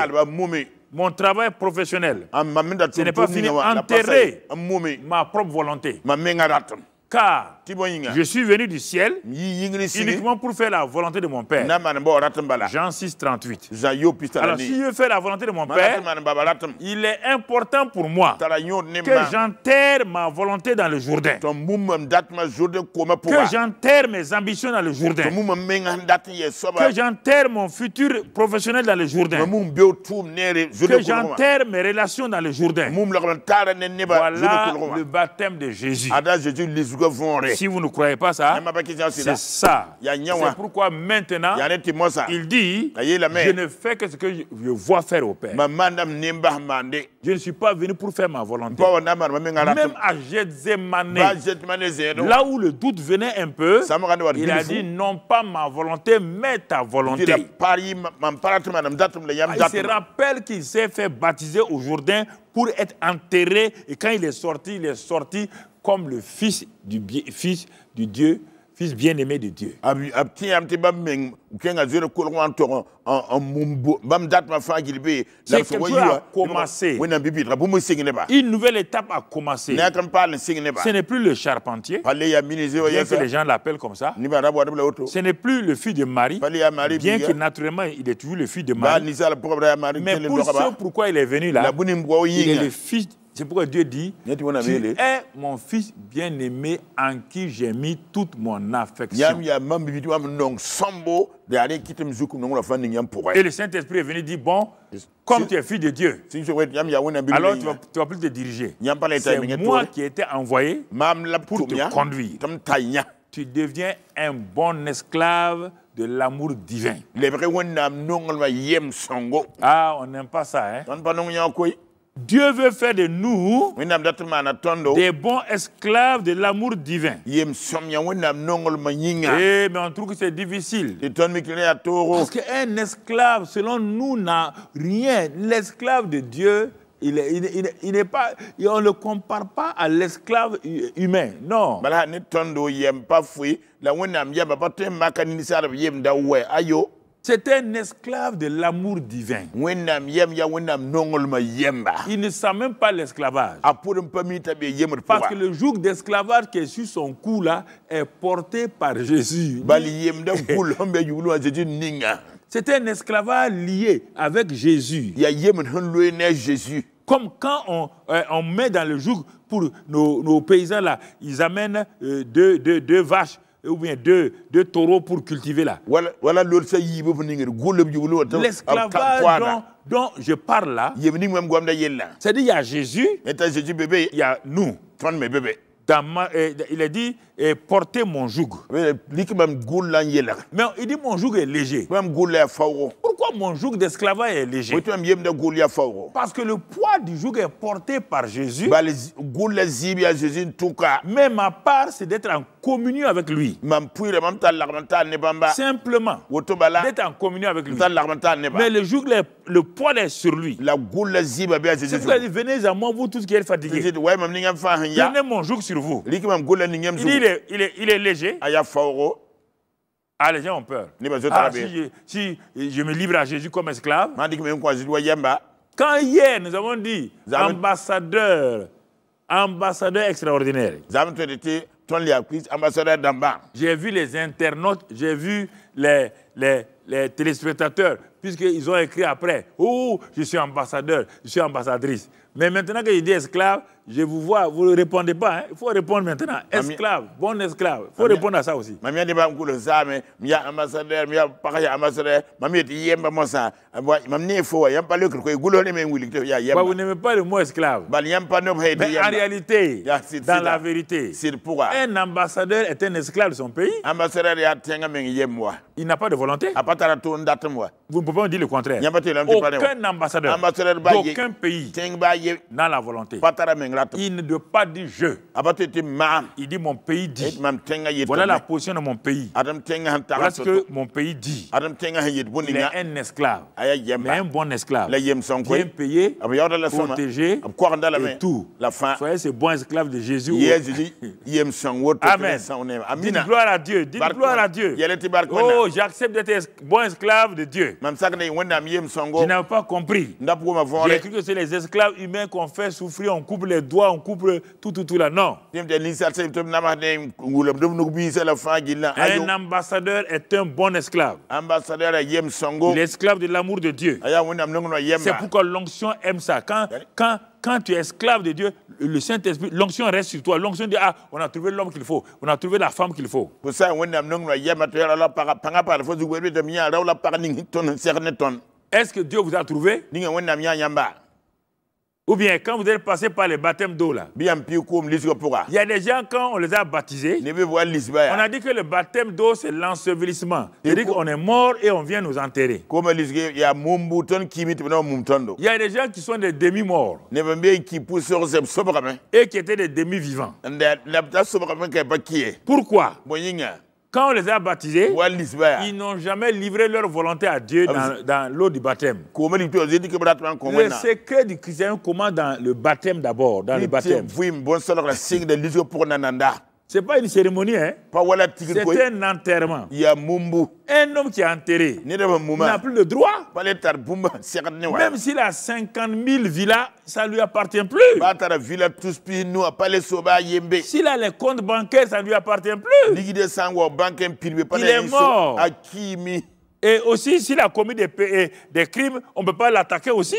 mon travail professionnel. Ce n'est pas fini. Enterrer ma propre volonté. Car je suis venu du ciel uniquement pour faire la volonté de mon Père. Jean 6, 38. Alors, si je fais la volonté de mon Père, il est important pour moi que j'enterre ma volonté dans le Jourdain. Que j'enterre mes ambitions dans le Jourdain. Que j'enterre mon futur professionnel dans le Jourdain. Que j'enterre mes relations dans le Jourdain. Voilà le baptême de Jésus. Si vous ne croyez pas ça, c'est ça. C'est pourquoi maintenant, il dit, je ne fais que ce que je vois faire au Père. Je ne suis pas venu pour faire ma volonté. Même à Gethsemane, là où le doute venait un peu, il a dit, non pas ma volonté, mais ta volonté. Il se rappelle qu'il s'est fait baptiser au Jourdain pour être enterré. Et quand il est sorti comme le fils du Dieu, fils bien-aimé de Dieu. C'est quelque chose a commencé. Une nouvelle étape a commencé. Ce n'est plus le charpentier, bien que les gens l'appellent comme ça. Ce n'est plus le fils de Marie, bien que naturellement il est toujours le fils de Marie. Mais pour ce pourquoi il est venu là, il est le fils. C'est pourquoi Dieu dit, tu es mon fils bien-aimé en qui j'ai mis toute mon affection. Et le Saint-Esprit est venu dire, bon, comme tu es fils de Dieu, alors tu vas plus te diriger. C'est moi qui ai été envoyé pour te conduire. Tu deviens un bon esclave de l'amour divin. Ah, on n'aime pas ça, hein? Dieu veut faire de nous des bons esclaves de l'amour divin. Mais on trouve que c'est difficile. Parce qu'un esclave, selon nous, n'a rien. L'esclave de Dieu, il n'est pas, on ne le compare pas à l'esclave humain. Non. C'est un esclave de l'amour divin. Il ne sent même pas l'esclavage. Parce que le joug d'esclavage qui est sur son cou là est porté par Jésus. C'est un esclavage lié avec Jésus. Comme quand on met dans le joug pour nos paysans là, ils amènent deux vaches ou bien deux taureaux pour cultiver là. L'esclavage dont je parle là, c'est-à-dire il y a Jésus, il y a nous. Il a dit, portez mon joug. Mais il dit, mon joug est léger. Pourquoi mon joug d'esclavage est léger? Parce que le poids du joug est porté par Jésus. Mais ma part, c'est d'être en communion avec lui. Simplement, d'être en communion avec lui. Mais le joug, le poids est sur lui. C'est pourquoi il dit, venez à moi, vous tous qui êtes fatigués. Prenez mon joug sur vous. Il dit, il est léger. Ah, les gens ont peur. Ah, si je me livre à Jésus comme esclave. Quand hier, nous avons dit ambassadeur extraordinaire. J'ai vu les internautes, j'ai vu les téléspectateurs, puisqu'ils ont écrit après, « Oh, je suis ambassadeur, je suis ambassadrice ». Mais maintenant que je dis esclave, je vous vois, vous ne répondez pas. Hein? Il faut répondre maintenant. Esclave, bon esclave. Il faut répondre à ça aussi. Mamie ne pas me zame, mia ambassadeur, mia pareil ambassadeur, mamie est yemba mosa. Mamie faut, y'a pas le que goulot les mêmes willing. Vous n'aimez pas le mot esclave. Mais en réalité, dans la vérité, un ambassadeur est un esclave de son pays. Il n'a pas de volonté. Vous ne pouvez pas me dire le contraire. Aucun ambassadeur d'aucun pays n'a la volonté. Il ne doit pas dire je. Il dit mon pays dit. Voilà la position de mon pays. Voilà ce que mon pays dit. Il est un esclave. Mais un bon esclave. Bien payé, protégé et tout. Soyez ce bon esclave de Jésus. Amen. Dites gloire à Dieu. Dites gloire à Dieu. Oh, j'accepte d'être bon esclave de Dieu. Je n'avais pas compris. J'ai cru que c'est les esclaves humains qu'on fait souffrir, on coupe les doigts, on coupe tout là. Non. Un ambassadeur est un bon esclave. Il est esclave de l'amour de Dieu. C'est pourquoi l'onction aime ça. Quand tu es esclave de Dieu, le Saint-Esprit, l'onction reste sur toi. L'onction dit, ah, on a trouvé l'homme qu'il faut. On a trouvé la femme qu'il faut. Est-ce que Dieu vous a trouvé? Ou bien quand vous êtes passé par les baptêmes d'eau là, il y a des gens quand on les a baptisés, on a dit que le baptême d'eau c'est l'ensevelissement. C'est-à-dire qu'on est mort et on vient nous enterrer. Il y a des gens qui sont des demi-morts et qui étaient des demi-vivants. Pourquoi? Quand on les a baptisés, ils n'ont jamais livré leur volonté à Dieu dans l'eau du baptême. Le secret du christianisme commence dans le baptême d'abord, dans le baptême. Ce n'est pas une cérémonie, hein? C'est un enterrement. Un homme qui est enterré n'a plus le droit. Même s'il a 50 000 villas, ça ne lui appartient plus. S'il a les comptes bancaires, ça ne lui appartient plus. Il est mort. Et aussi, s'il a commis des crimes, on ne peut pas l'attaquer aussi.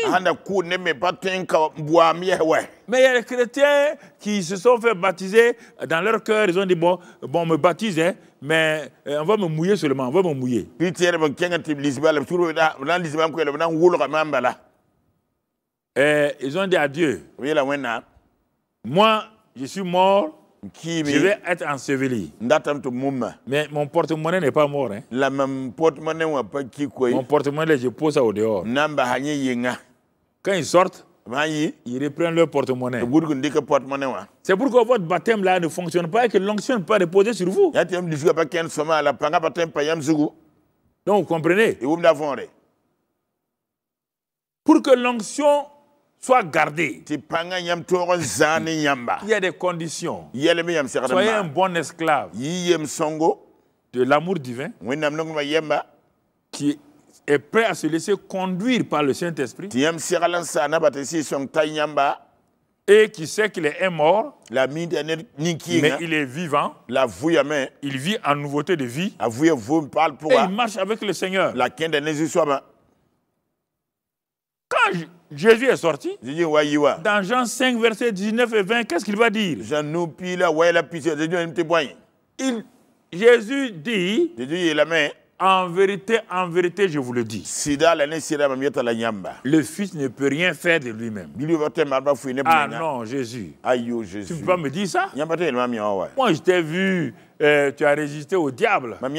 Mais il y a des chrétiens qui se sont fait baptiser dans leur cœur. Ils ont dit, bon, on me baptise, hein, mais on va me mouiller seulement, on va me mouiller. Et ils ont dit à Dieu, moi, je suis mort. Je vais être enseveli. Mais mon porte-monnaie n'est pas mort. Hein? Mon porte-monnaie, je pose ça au dehors. Quand ils sortent, ils reprennent leur porte-monnaie. C'est pourquoi votre baptême là ne fonctionne pas et que l'onction ne peut pas reposer sur vous. Donc vous comprenez? Pour que l'onction soit gardé. Il y a des conditions. Soyez un bon esclave de l'amour divin qui est prêt à se laisser conduire par le Saint-Esprit et qui sait qu'il est mort, mais il est vivant. Il vit en nouveauté de vie et il marche avec le Seigneur. Quand Jésus est sorti, dans Jean 5, versets 19 et 20, qu'est-ce qu'il va dire? Jésus dit, en vérité, je vous le dis, le Fils ne peut rien faire de lui-même. Ah non, Jésus, tu ne peux pas me dire ça? Moi, je t'ai vu, tu as résisté au diable. Non,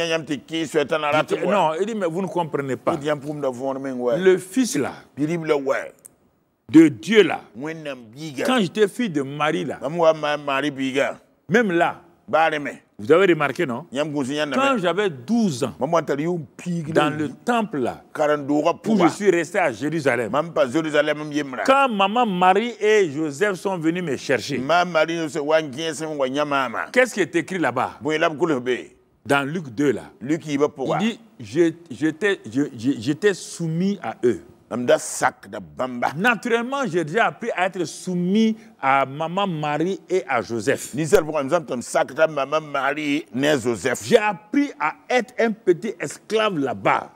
il dit, mais vous ne comprenez pas. Le Fils là, de Dieu là, quand j'étais fille de Marie là, même là, vous avez remarqué, non? Quand j'avais 12 ans, dans le temple là, où je suis resté à Jérusalem, quand maman Marie et Joseph sont venus me chercher, qu'est-ce qui est écrit là-bas? Dans Luc 2 là, il dit, j'étais soumis à eux. Naturellement, j'ai déjà appris à être soumis à maman Marie et à Joseph. J'ai appris à être un petit esclave là-bas.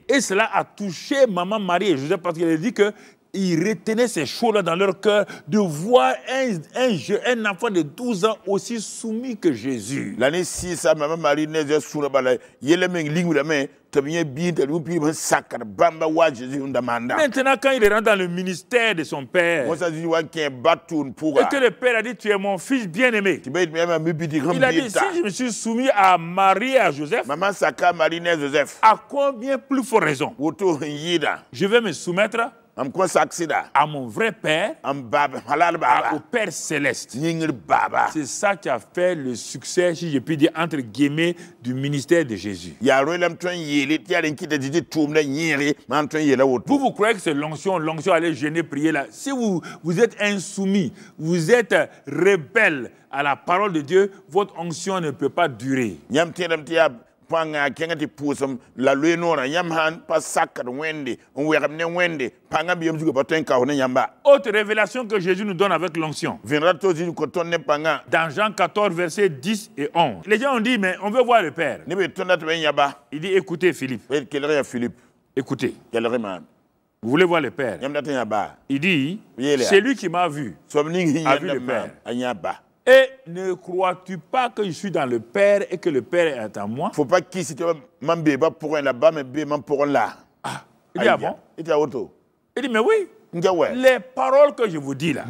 Et cela a touché maman Marie et Joseph parce qu'elle a dit que ils retenaient ces choses-là dans leur cœur de voir un enfant de 12 ans aussi soumis que Jésus. L'année 6, maman Marie n'est sur le balai. Maintenant, quand il rentre dans le ministère de son père, et que le père a dit, tu es mon fils bien-aimé, il a dit, si je me suis soumis à Marie et à Joseph, à combien plus forte raison je vais me soumettre à mon vrai père, au Père céleste. C'est ça qui a fait le succès, si je puis dire, entre guillemets, du ministère de Jésus. Vous croyez que c'est l'onction allait gêner, prier là. Si vous êtes insoumis, vous êtes rebelle à la parole de Dieu, votre onction ne peut pas durer. Autre révélation que Jésus nous donne avec l'onction. Dans Jean 14, versets 10 et 11. Les gens ont dit, mais on veut voir le Père. Il dit, écoutez Philippe. Écoutez. Vous voulez voir le Père? Il dit, c'est lui qui m'a vu. A vu le Père. Et ne crois-tu pas que je suis dans le Père et que le Père est en moi? Faut pas qu'il s'était là-bas, mais pour là. Ah, il dit, ah bon? Il dit, mais oui. Les paroles que je vous dis là,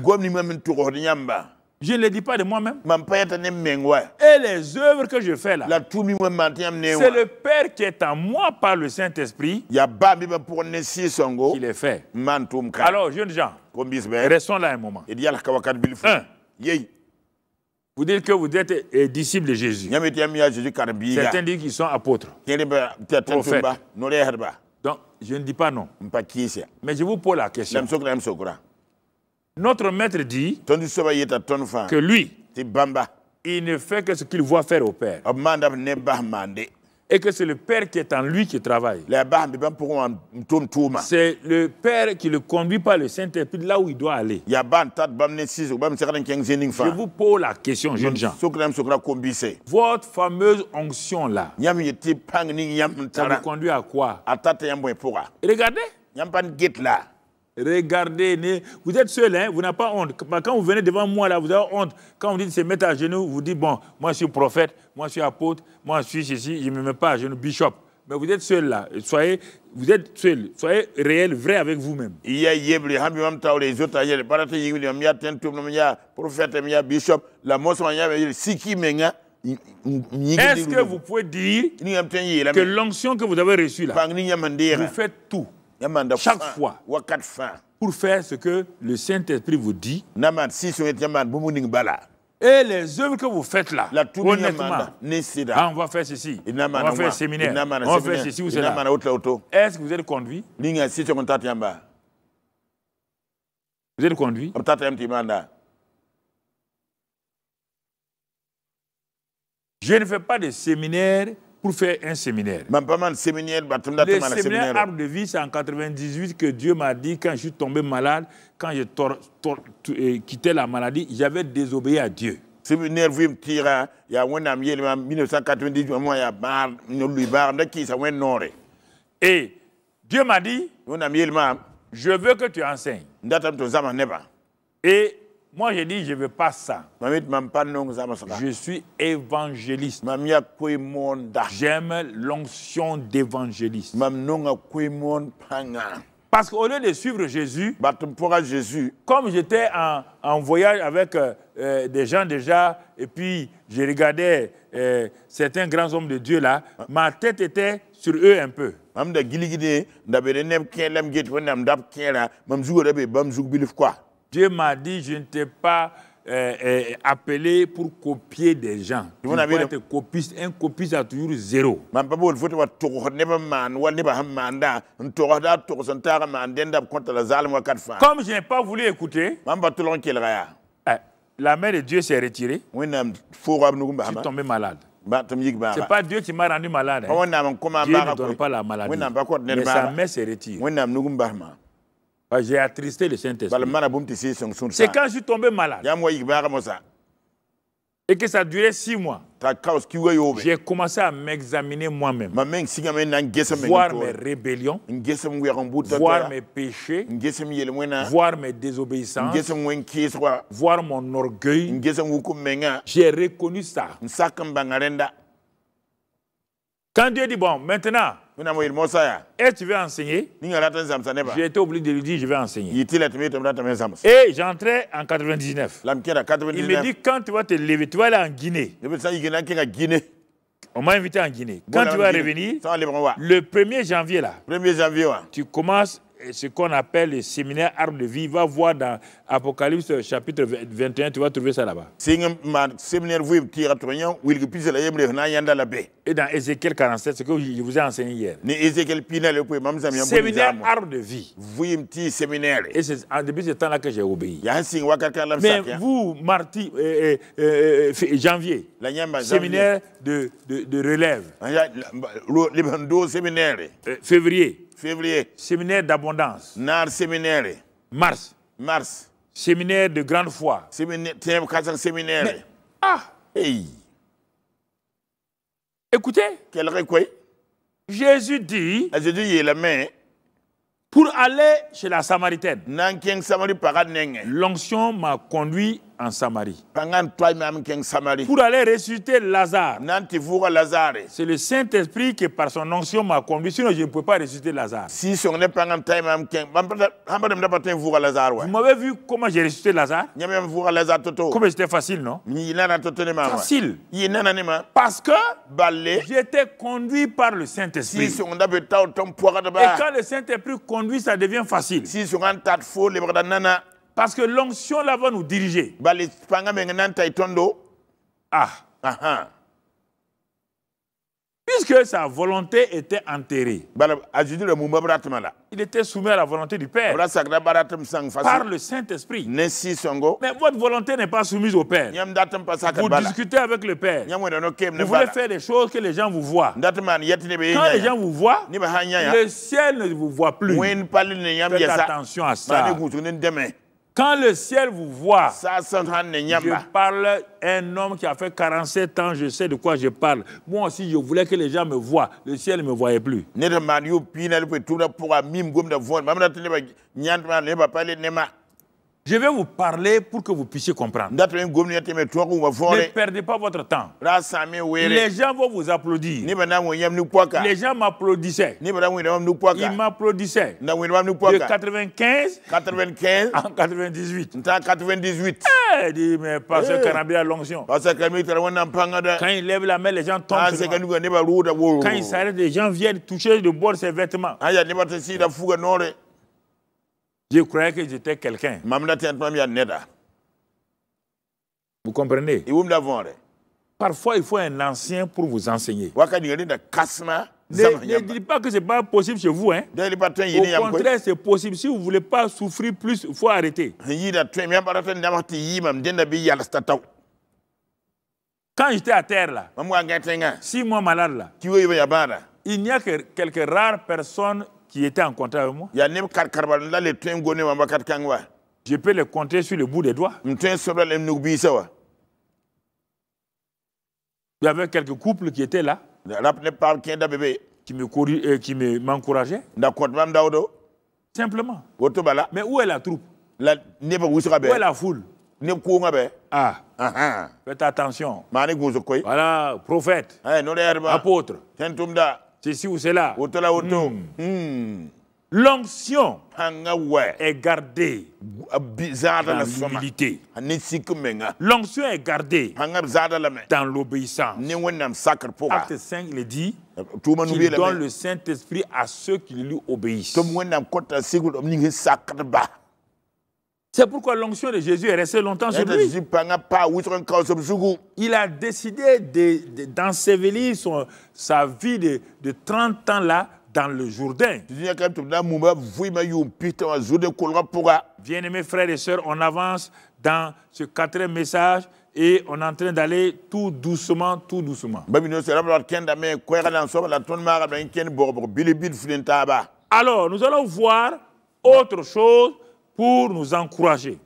je ne les dis pas de moi-même. Et les œuvres que je fais là, c'est le Père qui est en moi par le Saint-Esprit qui les fait. Alors, jeunes gens, restons là un moment. Vous dites que vous êtes disciples de Jésus. Certains disent qu'ils sont apôtres, prophètes. Donc, je ne dis pas non. Mais je vous pose la question. Notre maître dit que lui, il ne fait que ce qu'il voit faire au Père. Et que c'est le Père qui est en lui qui travaille. C'est le Père qui le conduit par le Saint-Esprit là où il doit aller. Je vous pose la question, jeunes gens. Votre fameuse onction là, ça vous conduit à quoi? Regardez. Regardez, vous êtes seul, hein, vous n'avez pas honte. Quand vous venez devant moi, là, vous avez honte. Quand vous dites de se mettre à genoux, vous dites, bon, moi je suis prophète, moi je suis apôtre, moi je suis ceci, je ne me mets pas à genoux, bishop. Mais vous êtes seul là, vous êtes seul, soyez réel, vrai avec vous-même. Est-ce que vous pouvez dire que l'onction que vous avez reçue là, vous faites tout? Chaque fois, pour faire ce que le Saint-Esprit vous dit. Et les œuvres que vous faites là, honnêtement, on va faire ceci, on va faire un séminaire, on va faire ceci ou cela. Est-ce que vous êtes conduit? Vous êtes conduit? Je ne fais pas de séminaire pour faire un séminaire. Le séminaire Arbre de Vie, c'est en 98 que Dieu m'a dit, quand je suis tombé malade, quand j'ai quitté la maladie, j'avais désobéi à Dieu. Séminaire il y a 1998, et Dieu m'a dit, je veux que tu enseignes. Et moi, j'ai dit, je ne veux pas ça. Je suis évangéliste. J'aime l'onction d'évangéliste. Parce qu'au lieu de suivre Jésus, comme j'étais en voyage avec des gens déjà, et puis je regardais certains grands hommes de Dieu là, ma tête était sur eux un peu. Dieu m'a dit, je ne t'ai pas appelé pour copier des gens. Tu dois être copiste. Un copiste a toujours zéro. Comme je n'ai pas voulu écouter, la main de Dieu s'est retirée. Je suis tombé malade. C'est pas Dieu qui m'a rendu malade. Dieu ne donne pas la maladie. Mais sa main se retire. J'ai attristé le Saint-Esprit. C'est quand je suis tombé malade et que ça a duré 6 mois. J'ai commencé à m'examiner moi-même, voir mes rébellions, voir mes péchés, voir mes désobéissances, voir mon orgueil. J'ai reconnu ça. Quand Dieu dit, bon, maintenant, et tu veux enseigner, j'ai été obligé de lui dire, je vais enseigner. Et j'entrais en 99. Il me dit, quand tu vas te lever, tu vas aller en Guinée. On m'a invité en Guinée. Quand tu vas revenir, le 1er janvier, là, tu commences ce qu'on appelle le séminaire Arbre de Vie. Va voir dans Apocalypse chapitre 21, tu vas trouver ça là-bas. Et dans Ézéchiel 47, ce que je vous ai enseigné hier. Séminaire Arbre de Vie. Et c'est en début de ce temps-là que j'ai obéi. Mais vous, mardi, janvier, séminaire de relève. Février, séminaire d'abondance. Mars, séminaire de grande foi. Mais, écoutez, Jésus dit, pour aller chez la Samaritaine, l'onction m'a conduit en Samarie. Pour aller ressusciter Lazare, c'est le Saint-Esprit qui par son onction m'a conduit, sinon je ne peux pas ressusciter Lazare. Vous m'avez vu comment j'ai ressuscité Lazare? Comment c'était facile, non? Facile. Parce que j'étais conduit par le Saint-Esprit. Et quand le Saint-Esprit conduit, ça devient facile. Parce que l'onction là va nous diriger. Puisque sa volonté était enterrée, il était soumis à la volonté du Père par le Saint-Esprit. Mais votre volonté n'est pas soumise au Père. Vous discutez avec le Père. Vous voulez faire des choses que les gens vous voient. Quand les gens vous voient, le ciel ne vous voit plus. Faites attention à ça. Quand le ciel vous voit, je parle à un homme qui a fait 47 ans, je sais de quoi je parle. Moi aussi, je voulais que les gens me voient. Le ciel ne me voyait plus. Je vais vous parler pour que vous puissiez comprendre. Ne perdez pas votre temps. Les gens vont vous applaudir. Les gens m'applaudissaient. Ils m'applaudissaient. De 95 en 98. Il dit, mais pasteur Kanambi a l'onction. Quand il lève la main, les gens tombent sur moi. Quand il s'arrête, les gens viennent toucher de bord ses vêtements. Je croyais que j'étais quelqu'un. Vous comprenez? Parfois, il faut un ancien pour vous enseigner. Ne dites pas que ce n'est pas possible chez vous. Hein? Au contraire, c'est possible. Si vous ne voulez pas souffrir plus, il faut arrêter. Quand j'étais à terre, là, 6 mois malade, là, il n'y a que quelques rares personnes qui étaient en contact avec moi. Je peux les compter sur le bout des doigts. Il y avait quelques couples qui étaient là, qui m'encourageaient. Simplement. Mais où est la troupe? Où est la foule? Faites attention. Voilà, prophète, apôtre, ceci ou cela. L'onction est gardée dans l'humilité. L'onction est gardée dans l'obéissance. Acte 5, il dit qu'il donne le Saint-Esprit à ceux qui lui obéissent. C'est pourquoi l'onction de Jésus est restée longtemps sur lui. Il a décidé d'ensevelir sa vie de 30 ans là dans le Jourdain. Bien-aimés frères et sœurs, on avance dans ce 4e message Et on est en train d'aller tout doucement, tout doucement. Alors, nous allons voir autre chose pour nous encourager.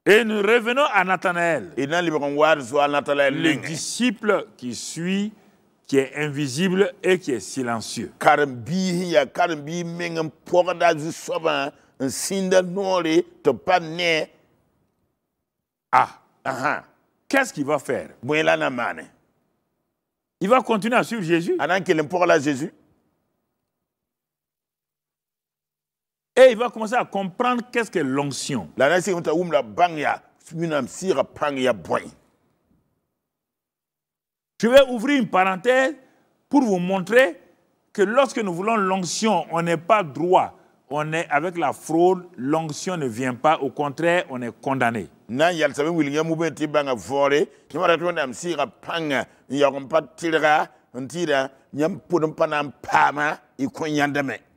Et nous revenons à Nathanaël, le disciple qui suit, qui est invisible et qui est silencieux. Qu'est-ce qu'il va faire? Il va continuer à suivre Jésus. Et il va commencer à comprendre qu'est-ce que l'onction. Je vais ouvrir une parenthèse pour vous montrer que lorsque nous voulons l'onction, on n'est pas droit. On est avec la fraude, l'onction ne vient pas, au contraire, on est condamné.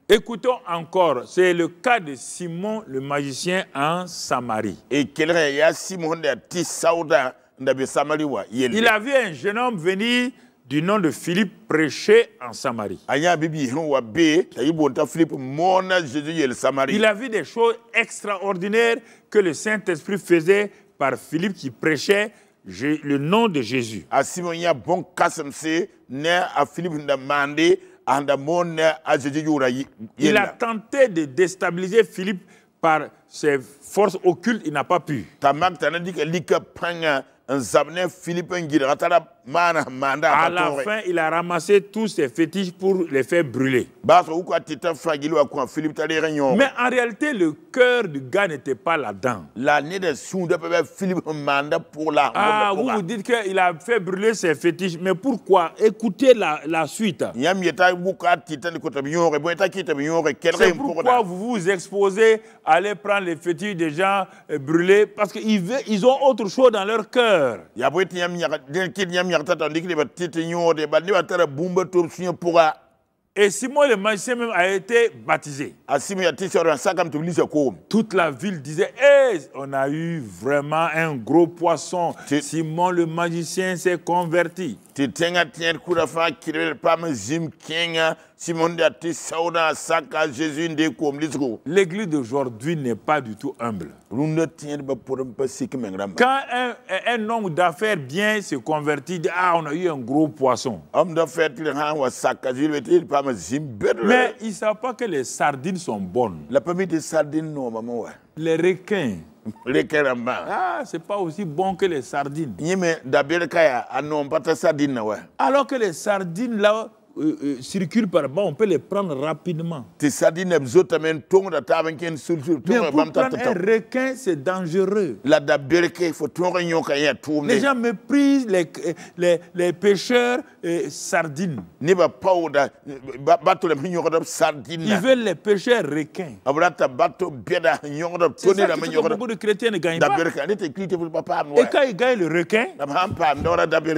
Écoutons encore, c'est le cas de Simon le magicien en Samarie. Il a vu un jeune homme venir du nom de Philippe prêcher en Samarie. Il a vu des choses extraordinaires que le Saint-Esprit faisait par Philippe qui prêchait le nom de Jésus. Il a tenté de déstabiliser Philippe par ses forces occultes, il n'a pas pu. À la fin, il a ramassé tous ses fétiches pour les faire brûler. Mais en réalité, le cœur du gars n'était pas là-dedans. Vous vous dites qu'il a fait brûler ses fétiches, mais pourquoi? Écoutez la suite. C'est pourquoi vous vous exposez à aller prendre les fétiches des gens brûlés, parce qu'ils ont autre chose dans leur cœur. Et Simon le magicien même a été baptisé. Toute la ville disait, hey, on a eu vraiment un gros poisson. Simon le magicien s'est converti. L'église d'aujourd'hui n'est pas du tout humble. Quand un homme d'affaires bien se convertit, dit, ah, on a eu un gros poisson. Mais ils ne savent pas que les sardines sont bonnes. Les requins. Ah, c'est pas aussi bon que les sardines. Alors que les sardines là circulent par bas, on peut les prendre rapidement. Mais pour prendre un requin, c'est dangereux. Les gens méprisent les pêcheurs sardines. Ils veulent les pêcheurs requins. C'est ça qui fait que beaucoup de chrétiens ne gagnent pas. Et quand ils gagnent le requin,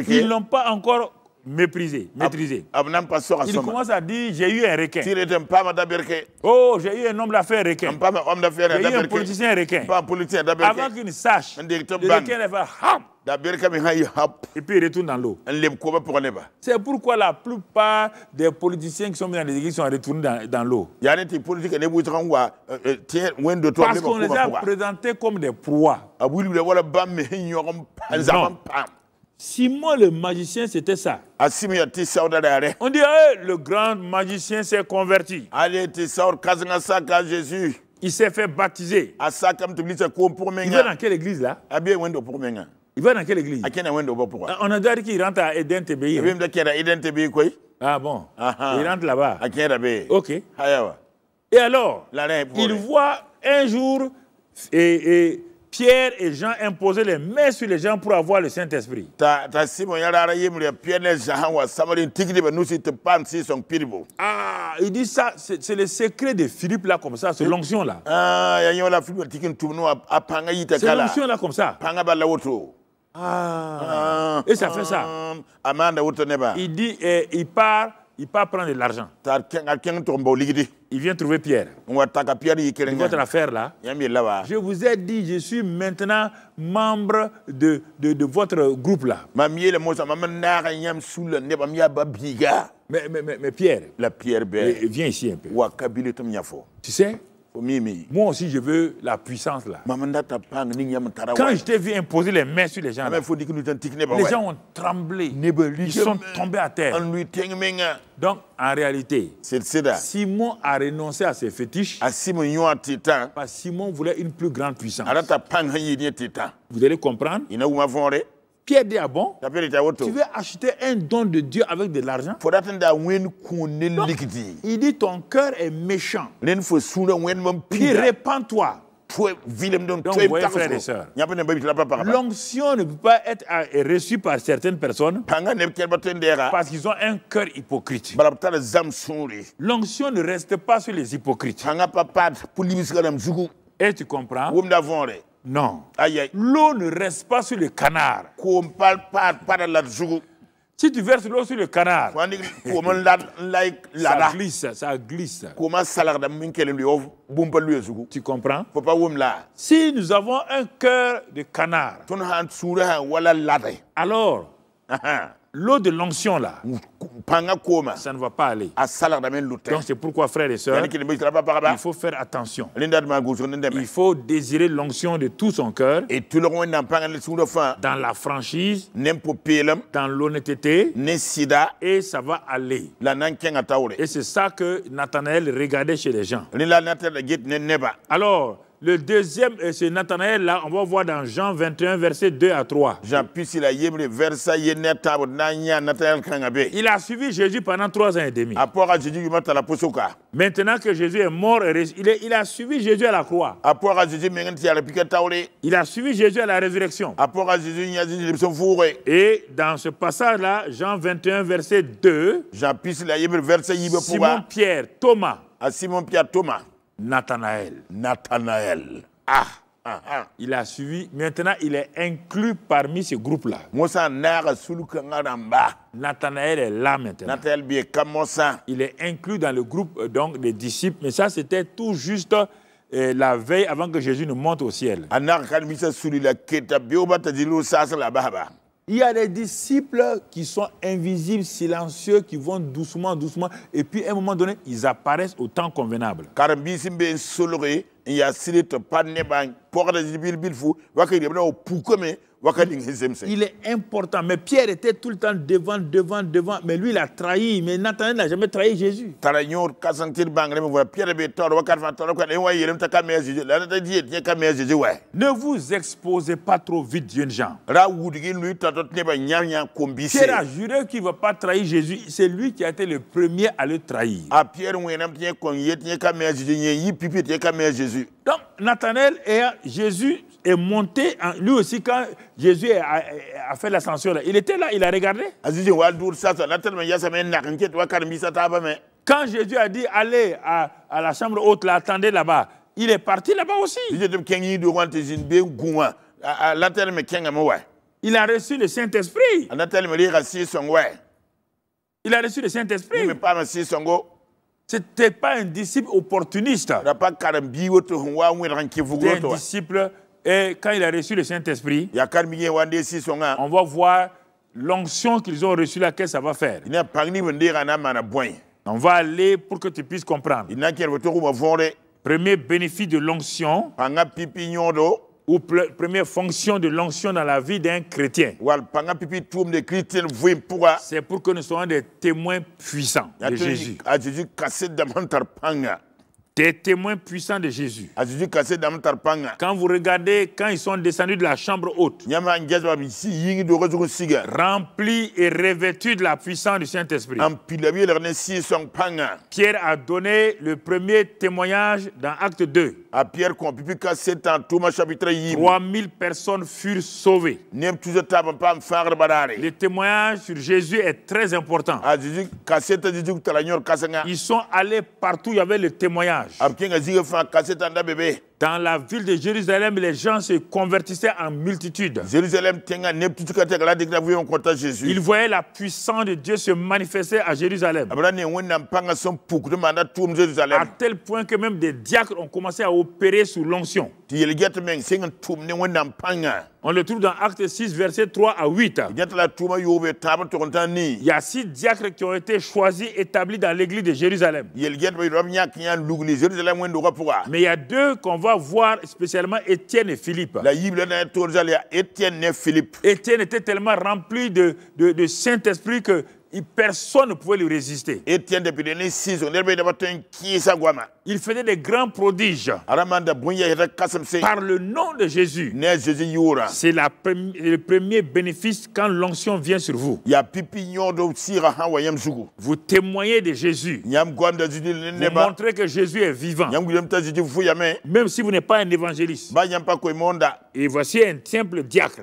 ils ne l'ont pas encore maîtrisé, maîtrisé. Il commence à dire, j'ai eu un requin. Oh, j'ai eu un homme d'affaires requin. J'ai eu un politicien requin. Avant qu'il ne sache, le requin va hop. Et puis il retourne dans l'eau. C'est pourquoi la plupart des politiciens qui sont mis dans les églises sont retournés dans l'eau. Parce qu'on les a présentés comme des proies. Non. Simon le magicien, c'était ça. On dit, hey, le grand magicien s'est converti. Il s'est fait baptiser. Il va dans quelle église là? Il va dans quelle église? On a dit qu'il rentre à Eden TBI. Ah bon? Il rentre là-bas. Ok. Et alors, il voit un jour Pierre et Jean imposaient les mains sur les gens pour avoir le Saint-Esprit. Ah, il dit ça, c'est le secret de Philippe là comme ça, c'est l'onction là. C'est l'onction là comme ça. Et ça fait ça. Il dit, il part prendre de l'argent. il vient trouver Pierre. Votre affaire là, je vous ai dit, je suis maintenant membre de votre groupe là. Mais Pierre, viens ici un peu. Tu sais, moi aussi je veux la puissance là. Quand je t'ai vu imposer les mains sur les gens là, les gens ont tremblé, ils sont tombés à terre. Donc en réalité, Simon a renoncé à ses fétiches parce que Simon voulait une plus grande puissance. Vous allez comprendre. Pierre dit, ah bon, tu veux acheter un don de Dieu avec de l'argent? Il dit, ton cœur est méchant. Puis répands-toi. Donc, vous voyez, frères et sœurs, l'onction ne peut pas être reçue par certaines personnes parce qu'ils ont un cœur hypocrite. L'onction ne reste pas sur les hypocrites. Et tu comprends? Non. L'eau ne reste pas sur le canard. Si tu verses l'eau sur le canard, ça glisse, ça glisse. Tu comprends? Si nous avons un cœur de canard, alors l'eau de l'onction là, ça ne va pas aller. Donc c'est pourquoi, frères et sœurs, il faut faire attention. Il faut désirer l'onction de tout son cœur, dans la franchise, dans l'honnêteté, et ça va aller. Et c'est ça que Nathanaël regardait chez les gens. Alors, le deuxième, c'est Nathanaël, là, on va voir dans Jean 21, versets 2 à 3. Il a suivi Jésus pendant 3 ans et demi. Maintenant que Jésus est mort, il a suivi Jésus à la croix. Il a suivi Jésus à la résurrection. Et dans ce passage-là, Jean 21, verset 2, Simon Pierre, Thomas, Nathanaël. Il a suivi. Maintenant, il est inclus parmi ce groupe-là. Nathanaël est là maintenant. Il est inclus dans le groupe donc, des disciples. Mais ça, c'était tout juste la veille avant que Jésus ne monte au ciel. Il y a des disciples qui sont invisibles, silencieux, qui vont doucement, doucement, et puis à un moment donné, ils apparaissent au temps convenable. Il est important, mais Pierre était tout le temps devant, mais lui il a trahi, mais Nathanaël n'a jamais trahi Jésus. Ne vous exposez pas trop vite, jeunes gens. Pierre a juré qu'il ne va pas trahir Jésus, c'est lui qui a été le premier à le trahir. Donc Nathanaël et Jésus est monté, lui aussi quand Jésus a fait l'ascension, il était là, il a regardé. Quand Jésus a dit allez à la chambre haute, là, attendez là-bas, il est parti là-bas aussi. Il a reçu le Saint-Esprit. Il a reçu le Saint-Esprit. Ce n'était pas un disciple opportuniste. C'était un disciple, et quand il a reçu le Saint-Esprit, on va voir l'onction qu'ils ont reçue, laquelle ça va faire. On va aller pour que tu puisses comprendre. Premier bénéfice de l'onction, ou première fonction de l'onction dans la vie d'un chrétien, c'est pour que nous soyons des témoins puissants de Jésus. Des témoins puissants de Jésus. Quand vous regardez, quand ils sont descendus de la chambre haute, remplis et revêtus de la puissance du Saint-Esprit, Pierre a donné le premier témoignage dans Acte 2. 3000 personnes furent sauvées. Le témoignage sur Jésus est très important. Ils sont allés partout, il y avait le témoignage. Dans la ville de Jérusalem, les gens se convertissaient en multitude. Ils voyaient la puissance de Dieu se manifester à Jérusalem. À tel point que même des diacres ont commencé à opérer sous l'onction. On le trouve dans Actes 6, versets 3 à 8. Il y a 6 diacres qui ont été choisis, établis dans l'église de Jérusalem. Mais il y a 2 qu'on va voir, spécialement Étienne et Philippe. Étienne était tellement rempli de Saint-Esprit que personne ne pouvait lui résister. Il faisait des grands prodiges par le nom de Jésus. C'est le premier bénéfice quand l'onction vient sur vous. Vous témoignez de Jésus. Vous montrez que Jésus est vivant. Même si vous n'êtes pas un évangéliste. Et voici un simple diacre.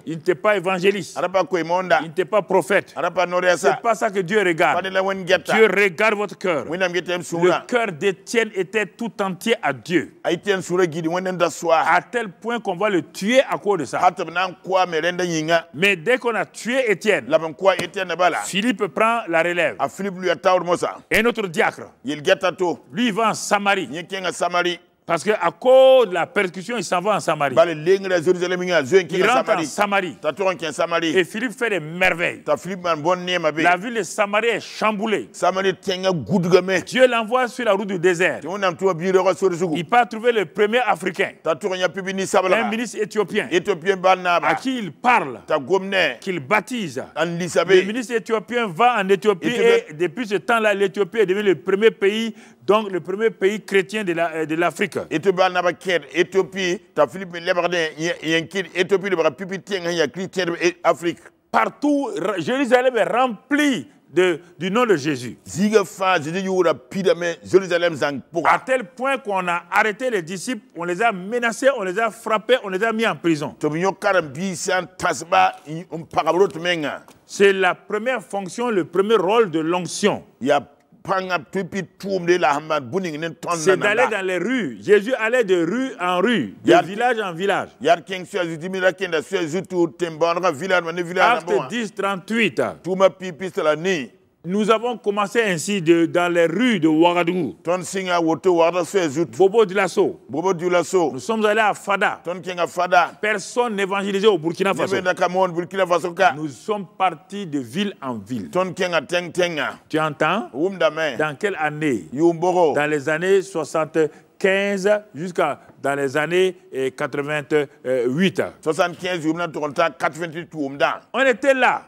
Il n'était pas évangéliste. Il n'était pas prophète. Ce n'est pas ça que Dieu regarde. Dieu regarde votre cœur. Le cœur d'Étienne était tout entier à Dieu. À tel point qu'on va le tuer à cause de ça. Mais dès qu'on a tué Étienne, Philippe prend la relève. Un autre diacre, lui il va en Samarie. Parce qu'à cause de la persécution, il s'en va en Samarie. Il rentre en Samarie. Et Philippe fait des merveilles. La ville de Samarie est chamboulée. Dieu l'envoie sur la route du désert. Il part trouver le premier Africain, un ministre éthiopien, à qui il parle, qu'il baptise. Le ministre éthiopien va en Éthiopie et depuis ce temps-là, l'Éthiopie est devenu le premier pays, donc le premier pays chrétien de l'Afrique. Partout, Jérusalem est rempli du nom de Jésus. À tel point qu'on a arrêté les disciples, on les a menacés, on les a frappés, on les a mis en prison. C'est la première fonction, le premier rôle de l'onction. C'est d'aller dans les rues. Jésus allait de rue en rue, de village en village. Acte 10, 38. Nous avons commencé ainsi dans les rues de Ouagadougou, Bobo Dioulasso. Nous sommes allés à Fada. Personne n'évangélisait au Burkina Faso. Nous sommes partis de ville en ville. Tu entends? Dans quelle année? Dans les années 75 jusqu'à dans les années 88. On était là.